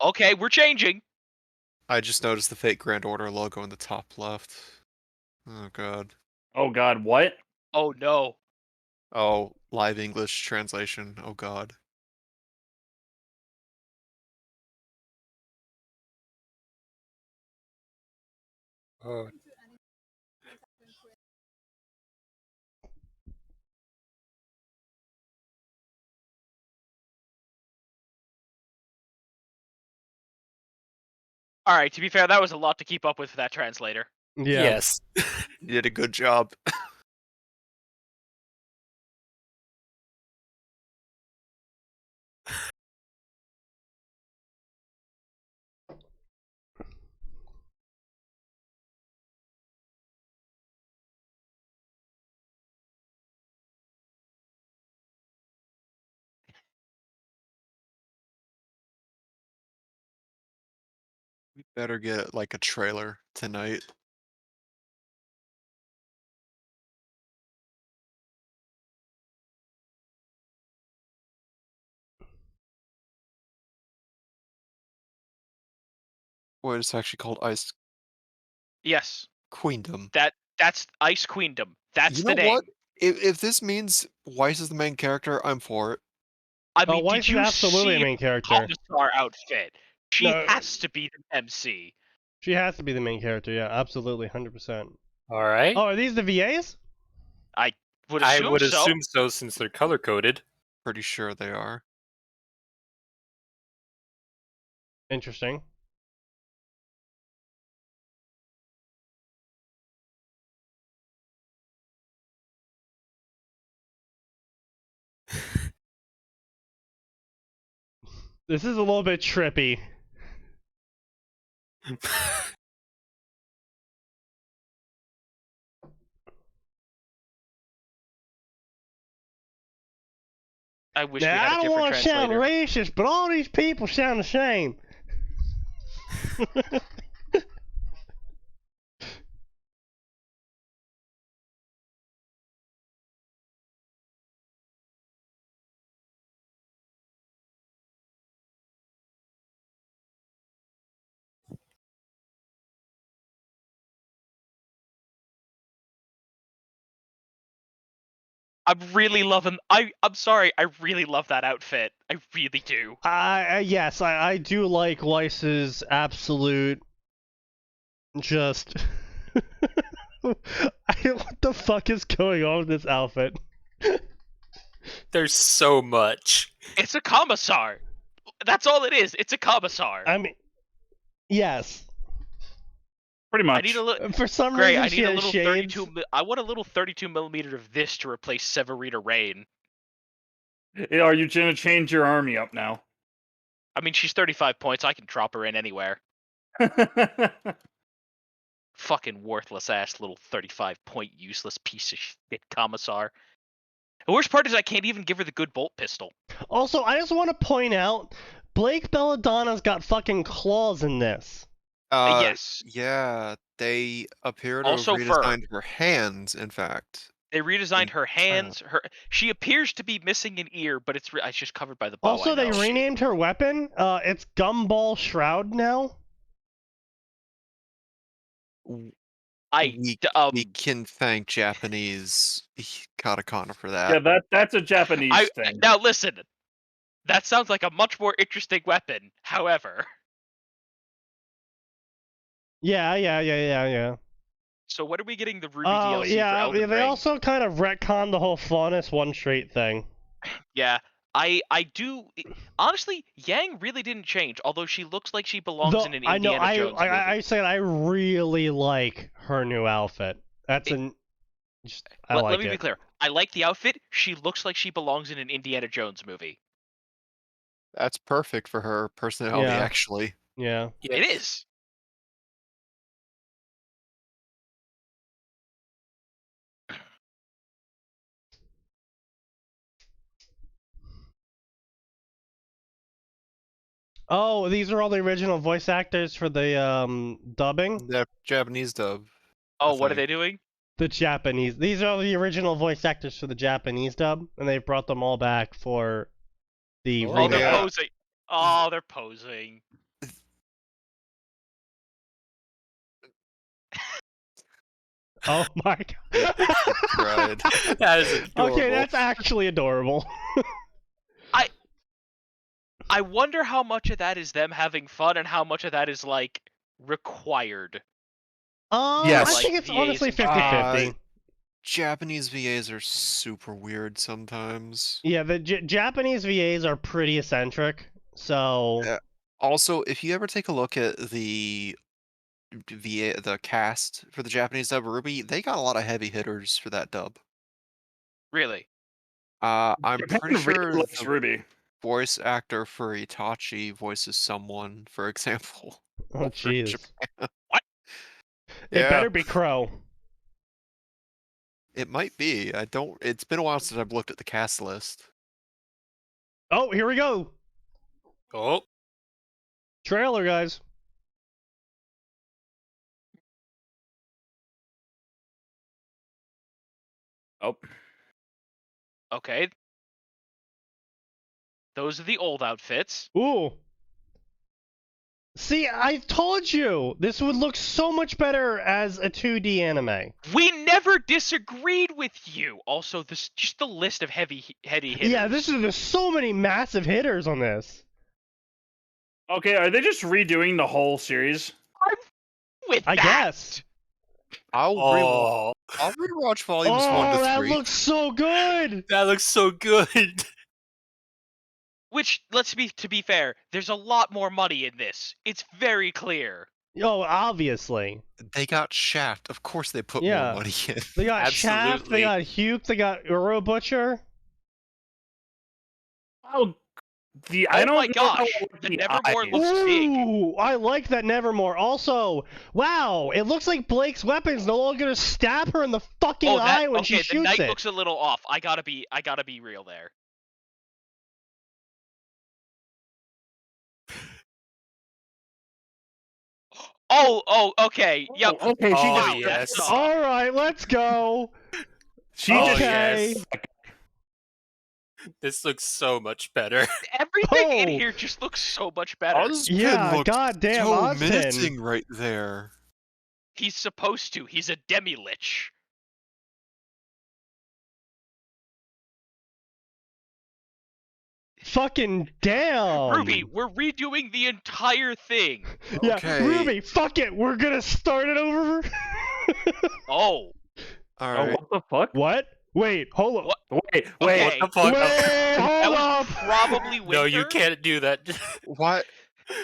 Okay, we're changing. I just noticed the fake Grand Order logo in the top left. Oh god. Oh god, what? Oh no. Oh, live English translation. Oh god. Oh. Alright, to be fair, that was a lot to keep up with for that translator. Yeah. Yes. You did a good job. We better get like a trailer tonight. What it's actually called Ice. Yes. Queendom. That's Ice Queendom. That's the name. You know what? If this means Weiss is the main character, I'm for it. I mean, Weiss did you is absolutely see the main character. Commissar outfit? She has to be the MC. She has to be the main character, yeah, absolutely, 100%. Alright. Oh, are these the VAs? I would assume so since they're color-coded. Pretty sure they are. Interesting. This is a little bit trippy. I wish we had a different translator. I don't want to sound racist, but all these people sound the same. I'm really loving. I'm sorry. I really love that outfit. I really do. Yes, I do like Weiss's absolute. Just. What the fuck is going on with this outfit? There's so much. It's a commissar. That's all it is. It's a commissar. I mean, yes. Pretty much. I need a little. For some reason, I need a little 32. I want a little 32mm of this to replace Severina Rain. Are you gonna change your army up now? I mean, she's 35 points. I can drop her in anywhere. Fucking worthless ass little 35-point useless piece of shit commissar. The worst part is I can't even give her the good bolt pistol. Also, I just want to point out, Blake Belladonna's got fucking claws in this. Yes. Yeah, they appear to Also have redesigned her hands, in fact. They redesigned her hands. She appears to be missing an ear, but it's just covered by the bow. Also, they renamed her weapon. It's Gumball Shroud now. We can thank Japanese katakana for that. Yeah, that's a Japanese thing. Now listen, that sounds like a much more interesting weapon. However. Yeah. So when are we getting the Ruby DLC for Elden Ring? They also kind of retconned the whole Faunus one straight thing. Yeah, I do. Honestly, Yang really didn't change, although she looks like she belongs in an Indiana Jones movie. I said I really like her new outfit. Let me be clear. I like the outfit. She looks like she belongs in an Indiana Jones movie. That's perfect for her personality, actually. Yeah. It is. Oh, these are all the original voice actors for the dubbing? The Japanese dub. Oh, what are they doing? The Japanese. These are the original voice actors for the Japanese dub, and they've brought them all back for the remake. Oh, they're posing. Oh, they're posing. Oh my god. That is adorable. Okay, that's actually adorable. I wonder how much of that is them having fun and how much of that is, like, required. Yes. I think it's honestly 50-50. Japanese VAs are super weird sometimes. Yeah, the Japanese VAs are pretty eccentric, so... Also, if you ever take a look at the cast for the Japanese dub Ruby, they got a lot of heavy hitters for that dub. Really? I'm pretty sure the Ruby voice actor for Itachi voices someone, for example. Oh, jeez. What? It better be Crow. It might be. It's been a while since I've looked at the cast list. Oh, here we go. Oh. Trailer, guys. Oh. Okay. Those are the old outfits. Ooh. See, I told you! This would look so much better as a 2D anime. We never disagreed with you! Also, just the list of heavy hitters. Yeah, there's so many massive hitters on this. Okay, are they just redoing the whole series? I guess. I'll rewatch volumes 1 to 3. That looks so good! That looks so good! Which, to be fair, there's a lot more money in this. It's very clear. Oh, obviously. They got Shaft. Of course they put more money in. They got Shaft, they got Huke, they got Uro Butcher. Oh, oh my gosh, the Nevermore looks big. Ooh, I like that Nevermore. Also, wow, it looks like Blake's weapon's no longer gonna stab her in the fucking eye when she shoots it. Okay, the knight looks a little off. I gotta be real there. Oh, okay. Yep. Okay, she yes. All right, let's go. Yes. This looks so much better. Everything in here just looks so much better. Yeah, goddamn, so menacing right there. He's supposed to. He's a demi-lich. Fucking damn! Ruby, we're redoing the entire thing. Yeah, okay. Ruby, fuck it, we're gonna start it over. Oh. Alright. What the fuck? What? Wait, hold on. Wait, Okay. What the fuck? Wait, hold that up. was probably winter. No, you can't do that. What?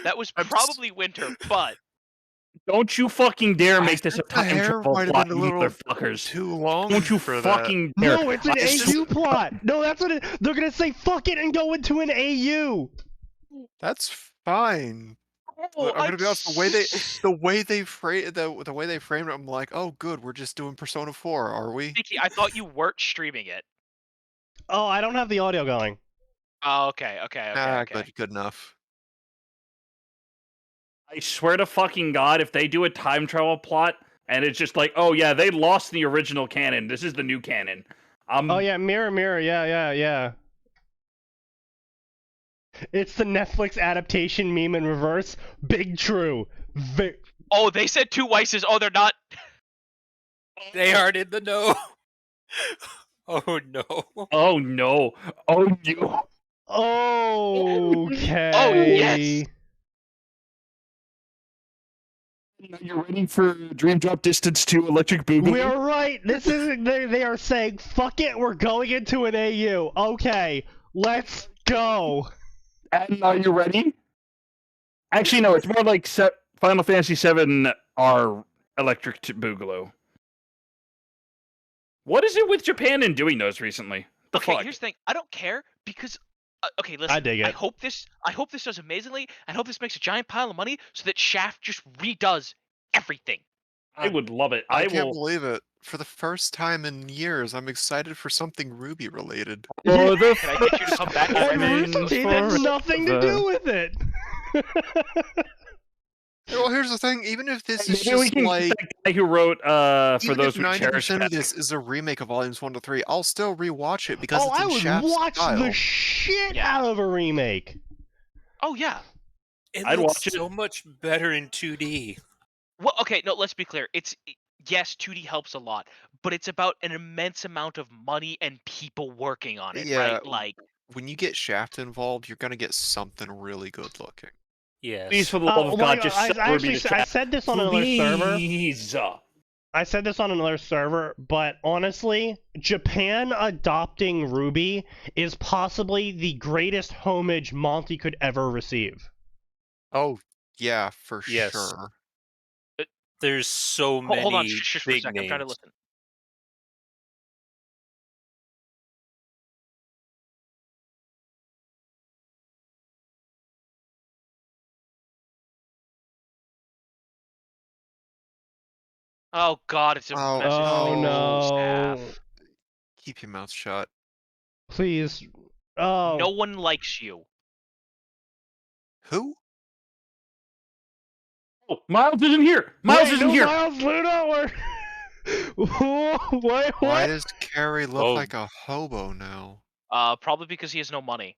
That was probably winter, but... Don't you fucking dare make this a time hair travel might have plot, been a you little motherfuckers. too long. Don't you for fucking dare. No, it's an AU plot. No, that's what they're gonna say. Fuck it and go into an AU. That's fine. Oh, I'm gonna be honest. The way they framed it, I'm like, oh, good. We're just doing Persona 4, are we? Vicky, I thought you weren't streaming it. Oh, I don't have the audio going. Oh, okay. Good enough. I swear to fucking God, if they do a time travel plot and it's just like, oh yeah, they lost the original canon. This is the new canon. Oh yeah, mirror, mirror. Yeah. It's the Netflix adaptation meme in reverse. Big true. Oh, they said two Weisses. Oh, they're not. They aren't in the know. Oh no. Oh no. Oh no. Okay. Oh yes. You're ready for Dream Drop Distance 2 Electric Boogaloo? We're right. This isn't. They are saying, "Fuck it, we're going into an AU." Okay, let's go. And are you ready? Actually, no. It's more like Final Fantasy VII are Electric Boogaloo. What is it with Japan and doing those recently? Okay, here's the thing. I don't care because. Okay, listen. I dig it. I hope this does amazingly. I hope this makes a giant pile of money so that Shaft just redoes everything. I would love it. I can't believe it. For the first time in years, I'm excited for something Ruby related. Oh, Can I get you to come back? Rooster had nothing to do with it. Well, here's the thing. Even if this is just like the guy who wrote for those who cherish 90% of this is a remake of volumes 1 to 3, I'll still rewatch it because it's in Shaft's watch style. the shit out of a remake. Oh yeah. I'd watch it so much better in 2D. Well, okay, no, let's be clear. Yes, 2D helps a lot, but it's about an immense amount of money and people working on it, right? Like when you get Shaft involved, you're gonna get something really good looking. Yes. Please, for the love of God, just I said this on another server. Please. I said this on another server, but honestly, Japan adopting Ruby is possibly the greatest homage Monty could ever receive. Oh, yeah, for sure. There's so many Hold on, shush for a second. names. I'm trying to listen. Oh God, it's a message. Oh no! Keep your mouth shut. Please. Oh. No one likes you. Who? Oh, Miles isn't here. Miles isn't here. Miles Luna or what? Why does Carrie look like a hobo now? Probably because he has no money.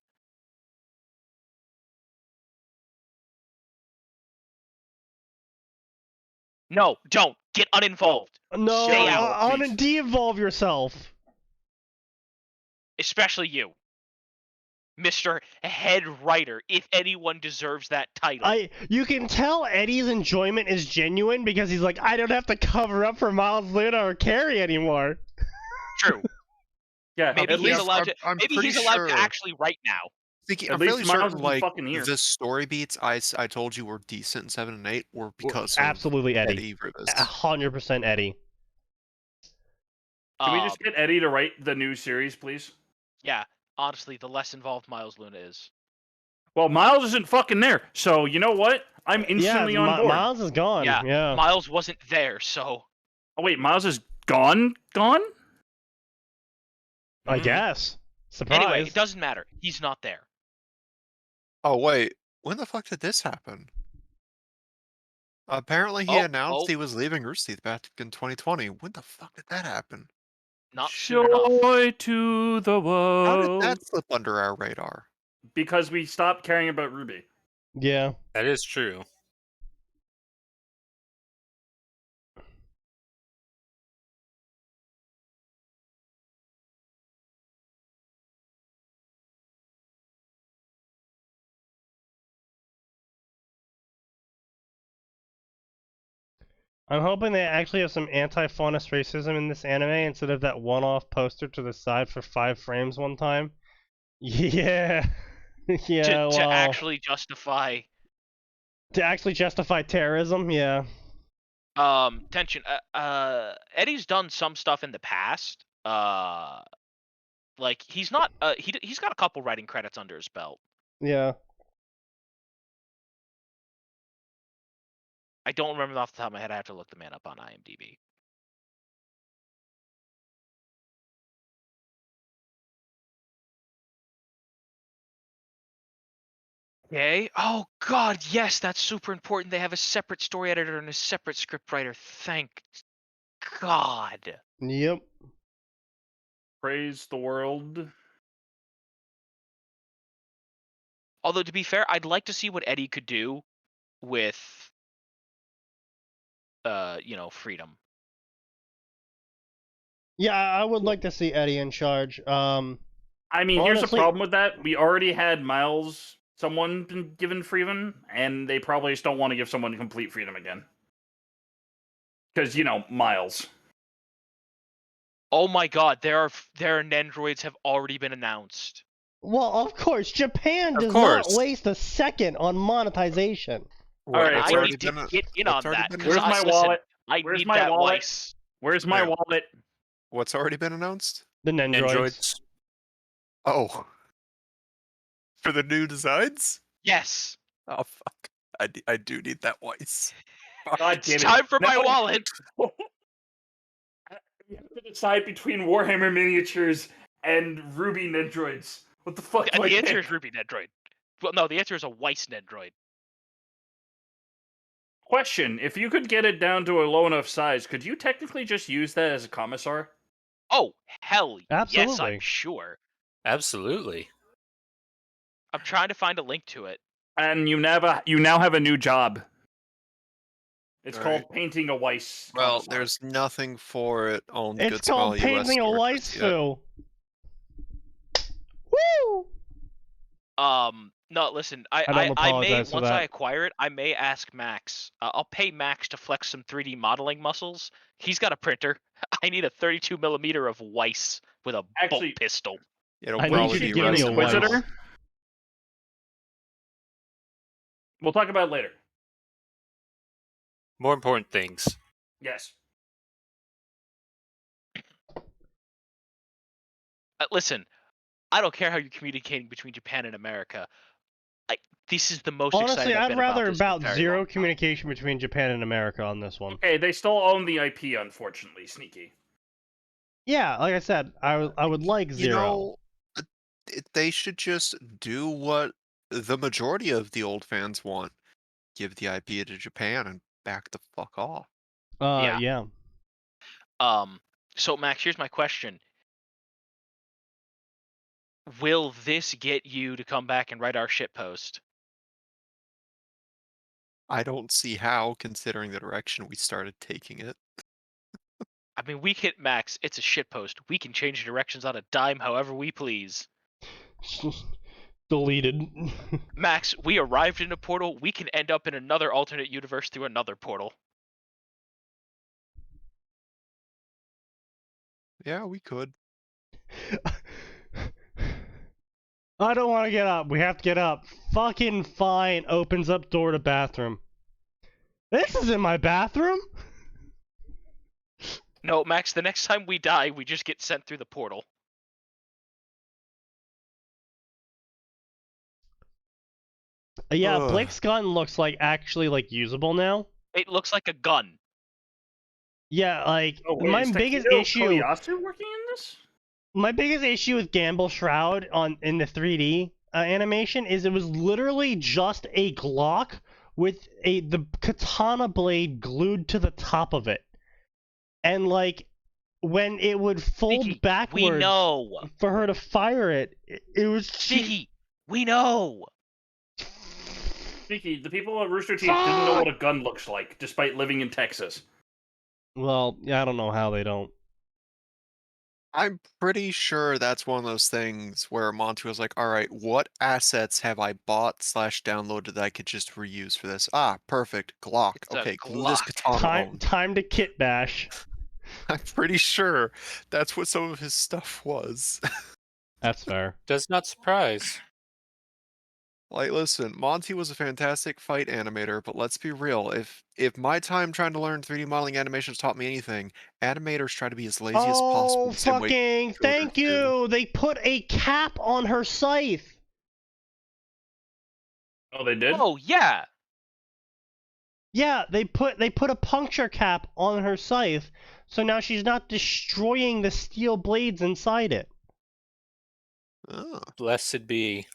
No, don't get uninvolved. No, stay out. De-involve yourself. Especially you, Mr. Head Writer, if anyone deserves that title. You can tell Eddie's enjoyment is genuine because he's like, I don't have to cover up for Miles Luna or Carrie anymore. True. Yeah, maybe he's allowed to. Maybe he's allowed to actually write now. I'm fairly certain, like, the story beats I told you were decent in 7 and 8 were because absolutely of Eddie. 100% Eddie. Can we just get Eddie to write the new series, please? Yeah, honestly, the less involved Miles Luna is. Well, Miles isn't fucking there, so you know what? I'm instantly on board. Miles is gone. Yeah, Miles wasn't there, so. Oh wait, Miles is gone? Gone? I guess. Surprise. Anyway, it doesn't matter. He's not there. Oh wait, when the fuck did this happen? Apparently he announced he was leaving Rooster Teeth back in 2020. When the fuck did that happen? Not soon enough. Joy to the world. How did that slip under our radar? Because we stopped caring about Ruby. Yeah. That is true. I'm hoping they actually have some anti-faunist racism in this anime instead of that one-off poster to the side for 5 frames one time. Yeah. Yeah, to actually justify... To actually justify terrorism, yeah. Tension. Eddie's done some stuff in the past. Like, he's not... he's got a couple writing credits under his belt. Yeah. I don't remember off the top of my head. I have to look the man up on IMDb. Okay. Oh God, yes, that's super important. They have a separate story editor and a separate script writer. Thank God. Yep. Praise the world. Although to be fair, I'd like to see what Eddie could do with freedom. Yeah, I would like to see Eddie in charge. I mean, honestly, here's the problem with that. We already had Miles, someone been given freedom, and they probably just don't want to give someone complete freedom again. Because, Miles. Oh my God, there are Nendroids have already been announced. Well, of course, Japan does not waste a second on monetization. All right, I need to get in on that. Where's my wallet? I need that Weiss. Where's my wallet? What's already been announced? The Nendroids. Oh. For the new designs? Yes. Oh, fuck. I do need that Weiss. God damn it. It's time for my wallet. You have to decide between Warhammer miniatures and Ruby Nendroids. What the fuck? The answer is Ruby Nendroid. Well, no, the answer is a Weiss Nendroid. Question: if you could get it down to a low enough size, could you technically just use that as a commissar? Oh, hell absolutely. Yes, I'm sure. Absolutely. I'm trying to find a link to it. And you now have a new job. It's called painting a Weiss. Well, there's nothing for it on It's Good Small called painting a Weiss Foo. Woo! No, listen. I may once I acquire it, I may ask Max. I'll pay Max to flex some 3D modeling muscles. He's got a printer. I need a 32mm of Weiss with a bolt pistol. It'll probably be Inquisitor. We'll talk about it later. More important things. Yes. Listen, I don't care how you're communicating between Japan and America. This is the most honestly, excited I've been I'd rather about zero communication between Japan and America on this one. Okay, they still own the IP, unfortunately, Sneaky. Yeah, like I said, I would like zero. They should just do what the majority of the old fans want. Give the IP to Japan and back the fuck off. Yeah. So Max, here's my question. Will this get you to come back and write our shitpost? I don't see how, considering the direction we started taking it. I mean, we hit Max. It's a shitpost. We can change directions on a dime however we please. Deleted. Max, we arrived in a portal. We can end up in another alternate universe through another portal. Yeah, we could. I don't want to get up. We have to get up. Fucking fine. Opens up door to bathroom. This isn't my bathroom. No, Max, the next time we die, we just get sent through the portal. Yeah, Blake's gun looks actually usable now. It looks like a gun. Yeah, my biggest issue. Koyasu working in this? My biggest issue with Gamble Shroud in the 3D animation is it was literally just a Glock with the katana blade glued to the top of it, and when it would fold Sneaky, backwards we know. For her to fire it, it was Sneaky. We know. Sneaky, the people at Rooster Teeth didn't know what a gun looks like, despite living in Texas. Well, yeah, I don't know how they don't. I'm pretty sure that's one of those things where Monty was like, all right, what assets have I bought / downloaded that I could just reuse for this? Ah, perfect. Glock. Okay, glue this katana on. Time to kit bash. I'm pretty sure that's what some of his stuff was. That's fair. Does not surprise. Listen, Monty was a fantastic fight animator, but let's be real. If my time trying to learn 3D modeling animations taught me anything, animators try to be as lazy as possible. Oh, fucking thank you! They put a cap on her scythe! Oh, they did? Oh, yeah! Yeah, they put a puncture cap on her scythe, so now she's not destroying the steel blades inside it. Oh. Blessed be.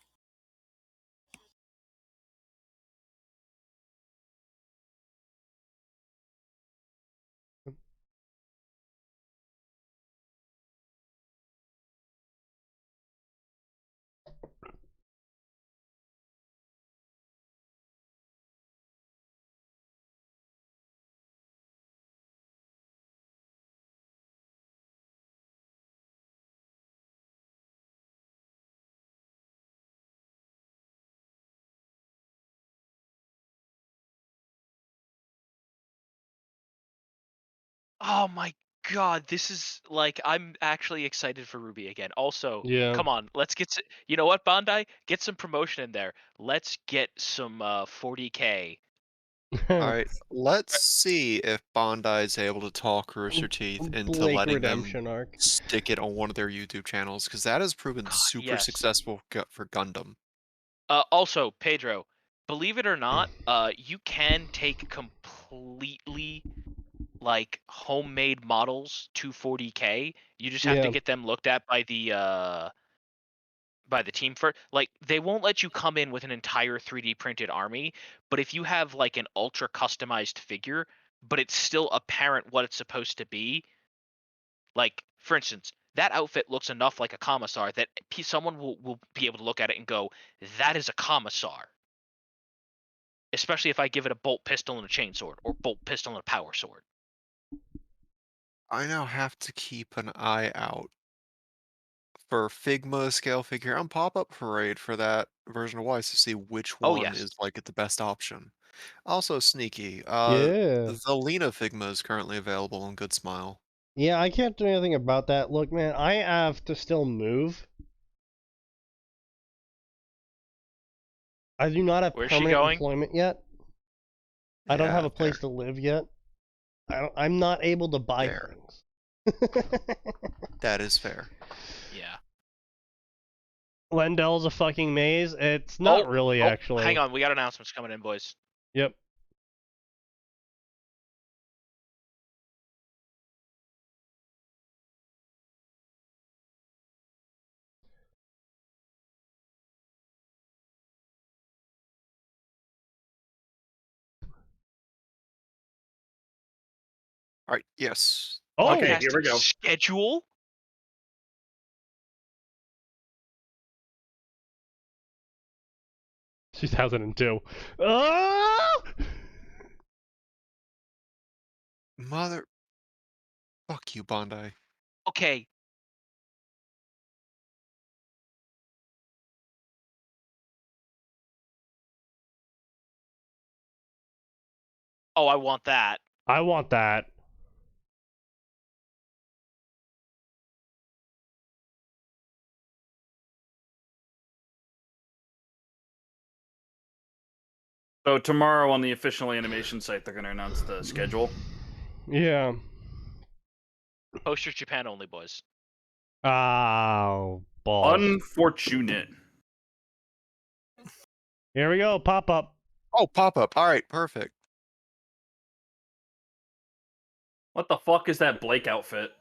Oh my god, this is like I'm actually excited for Ruby again. Also, Yeah. come on, let's get you know what, Bandai? Get some promotion in there. Let's get some 40k. Alright, let's see if Bandai is able to talk Rooster Teeth into Blake letting redemption them arc. stick it on one of their YouTube channels, because that has proven super yes. successful for Gundam. Also, Pedro, believe it or not, you can take completely like homemade models to 40k. You just have to get them looked at by the team for like they won't let you come in with an entire 3D printed army, but if you have like an ultra customized figure, but it's still apparent what it's supposed to be, like for instance, that outfit looks enough like a commissar that someone will be able to look at it and go, that is a commissar. Especially if I give it a bolt pistol and a chainsword, or bolt pistol and a power sword. I now have to keep an eye out for Figma scale figure on Pop-Up Parade for that version of Wise to see which one is like the best option. Also, Sneaky. Yeah. The Lena Figma is currently available on Good Smile. Yeah, I can't do anything about that. Look, man, I have to still move. I do not have permanent employment yet. I don't have a place to live yet. I'm not able to buy things. That is fair. Yeah. Lendell's a fucking maze. It's not really, actually. Hang on, we got announcements coming in, boys. Yep. All right. Yes. Oh, okay. Here we go. Schedule. She's 2002. Oh! Mother. Fuck you, Bandai. Okay. Oh, I want that. I want that. So tomorrow on the official animation site, they're going to announce the schedule. Yeah. Posters Japan only, boys. Oh, balls. Unfortunate. Here we go, pop-up. Oh, pop-up. All right, perfect. What the fuck is that Blake outfit?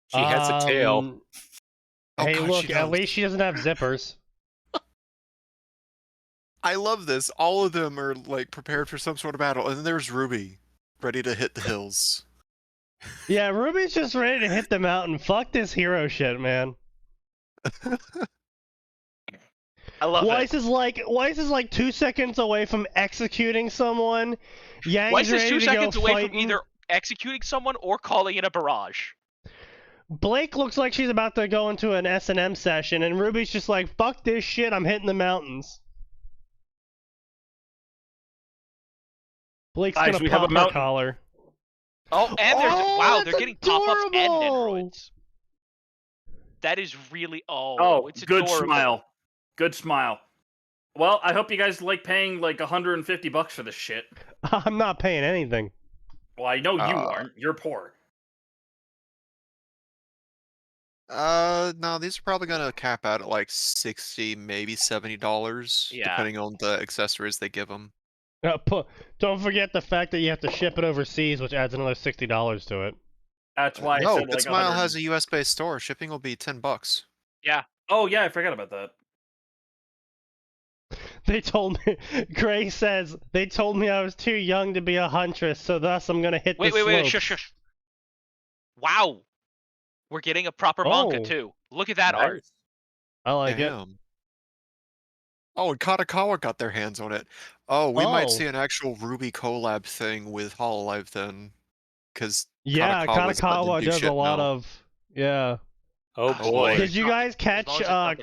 She has a tail. Hey, God, look, at least she doesn't have zippers. I love this. All of them are, like, prepared for some sort of battle. And then there's Ruby, ready to hit the hills. Yeah, Ruby's just ready to hit the mountain. Fuck this hero shit, man. I love Weiss it. Weiss is like 2 seconds away from executing someone. Yang's Weiss is 2 seconds away from either executing someone or calling in a barrage. Blake looks like she's about to go into an S&M session, and Ruby's just like, fuck this shit, I'm hitting the mountains. Blake's gonna pop her collar. Oh, and there's wow, they're getting pop-ups and adorable! Nendoroids. That is really it's good adorable. smile. Good smile. Well, I hope you guys like paying like $150 for this shit. I'm not paying anything. Well, I know you aren't. You're poor. No, these are probably gonna cap out at like $60, maybe $70, depending on the accessories they give them. Don't forget the fact that you have to ship it overseas, which adds another $60 to it. That's why I no, said like Smile has a US-based store. Shipping will be $10. Yeah. Oh yeah, I forgot about that. They told me. Gray says they told me I was too young to be a huntress, so thus I'm gonna hit the slopes. Wait, shush. Wow. We're getting a proper manga too. Look at that art. I like it. Oh, and Katakawa got their hands on it. Oh, we might see an actual Ruby collab thing with Hololive then. Because Katakawa does a lot of Oh boy. Did you guys catch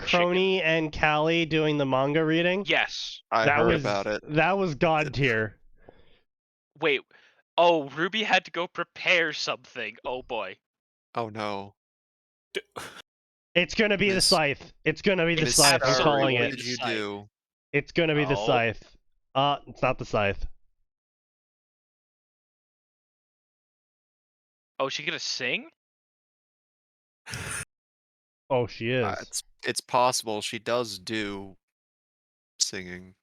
Crony and Callie doing the manga reading? Yes. I heard about it. That was god tier. Wait, Oh, Ruby had to go prepare something. Oh boy. Oh no. It's gonna be the scythe. It's gonna be the scythe. I'm calling it. What did you do? It's gonna be the scythe. It's not the scythe. Oh, she gonna sing? Oh, she is. It's possible she does do singing.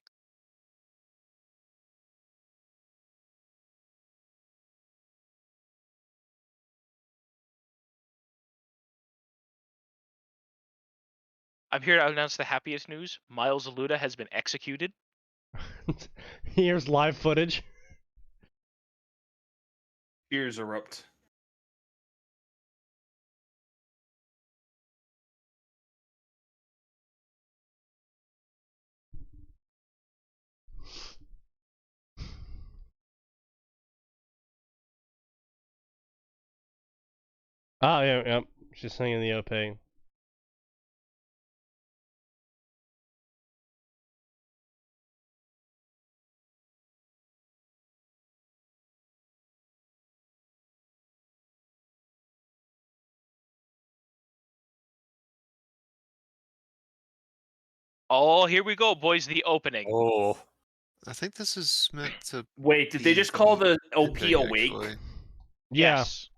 I'm here to announce the happiest news. Miles Aluda has been executed. Here's live footage. Ears erupt. Oh, yeah. She's singing the OP. Oh, here we go, boys. The opening. Oh. I think this is meant to. Wait, did they just call the OP ending, awake? actually. Yes.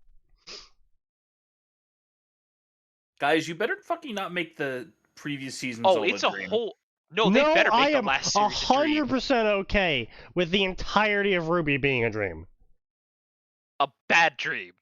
Guys, you better fucking not make the previous season's Oh, it's a dream. whole. No, they better make the last series a dream. 100% okay with the entirety of Ruby being a dream. A bad dream.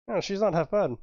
No, she's not half bad.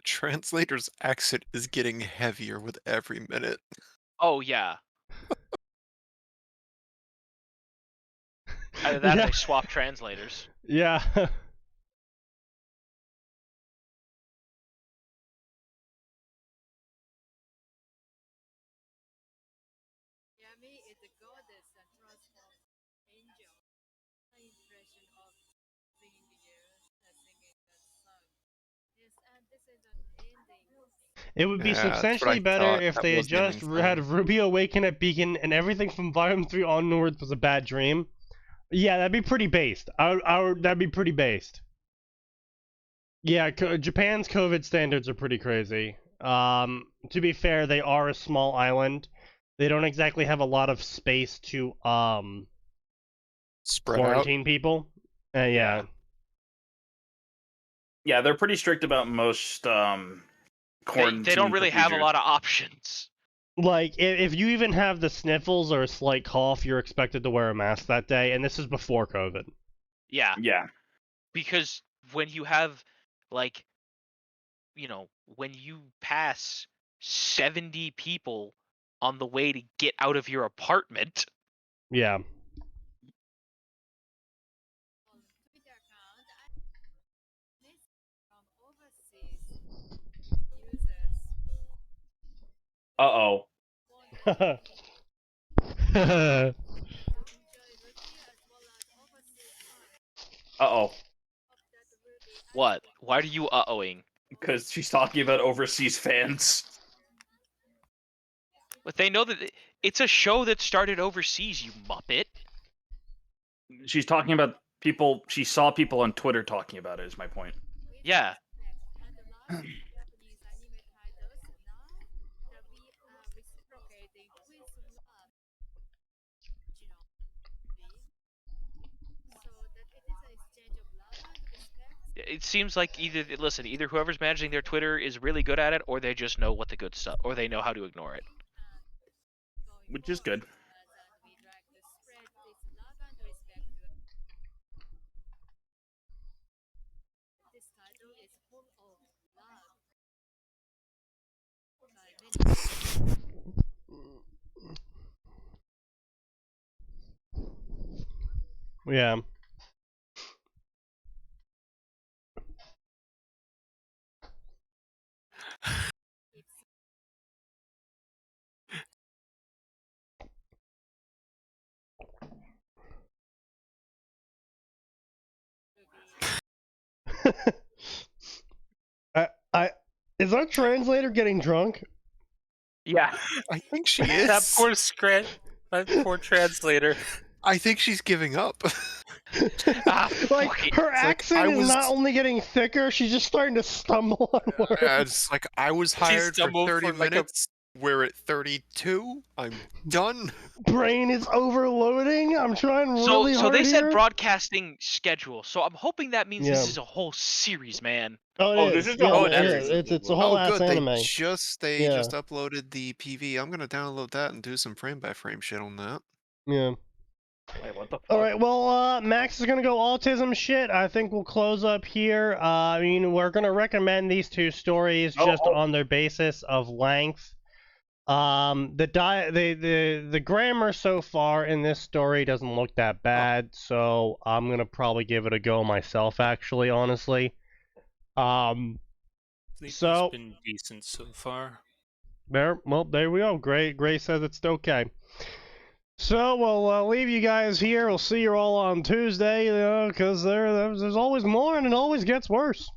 translator's accent is getting heavier with every minute. Oh, yeah. Either that or they swap translators. Yeah. It would be substantially better if they had just had Ruby awaken at Beacon and everything from Volume 3 onwards was a bad dream. Yeah, that'd be pretty based. That'd be pretty based. Yeah, Japan's COVID standards are pretty crazy. To be fair, they are a small island. They don't exactly have a lot of space to spread quarantine out people. Yeah. Yeah, they're pretty strict about most quarantine. They don't really have a lot of options. Like, if you even have the sniffles or a slight cough, you're expected to wear a mask that day, and this is before COVID. Yeah. Yeah. Because when you have, like, when you pass 70 people on the way to get out of your apartment. Yeah. Uh-oh. Uh-oh. What? Why are you uh-ohing? Because she's talking about overseas fans. But they know that it's a show that started overseas, you muppet. She's talking about people, she saw people on Twitter talking about it, is my point. Yeah. It seems like either whoever's managing their Twitter is really good at it, or they just know what the good stuff, or they know how to ignore it. Which is good. Yeah. Is our translator getting drunk? Yeah, I think she is. That poor translator. I think she's giving up. Like, her accent is not only getting thicker, she's just starting to stumble on words. It's like, I was hired for 30 minutes. We're at 32. I'm done. Brain is overloading. I'm trying really hard. So they said here. Broadcasting schedule. So I'm hoping that means this is a whole series, man. This is a whole series. It's a whole ass anime. They just uploaded the PV. I'm gonna download that and do some frame by frame shit on that. Yeah. Wait, what the fuck? Alright, well, Max is gonna go autism shit. I think we'll close up here. I mean, we're gonna recommend these two stories just on their basis of length. The grammar so far in this story doesn't look that bad, so I'm gonna probably give it a go myself, actually, honestly. It's so been decent so far. There we go. Gray says it's okay. So we'll leave you guys here. We'll see you all on Tuesday, because there's always more and it always gets worse.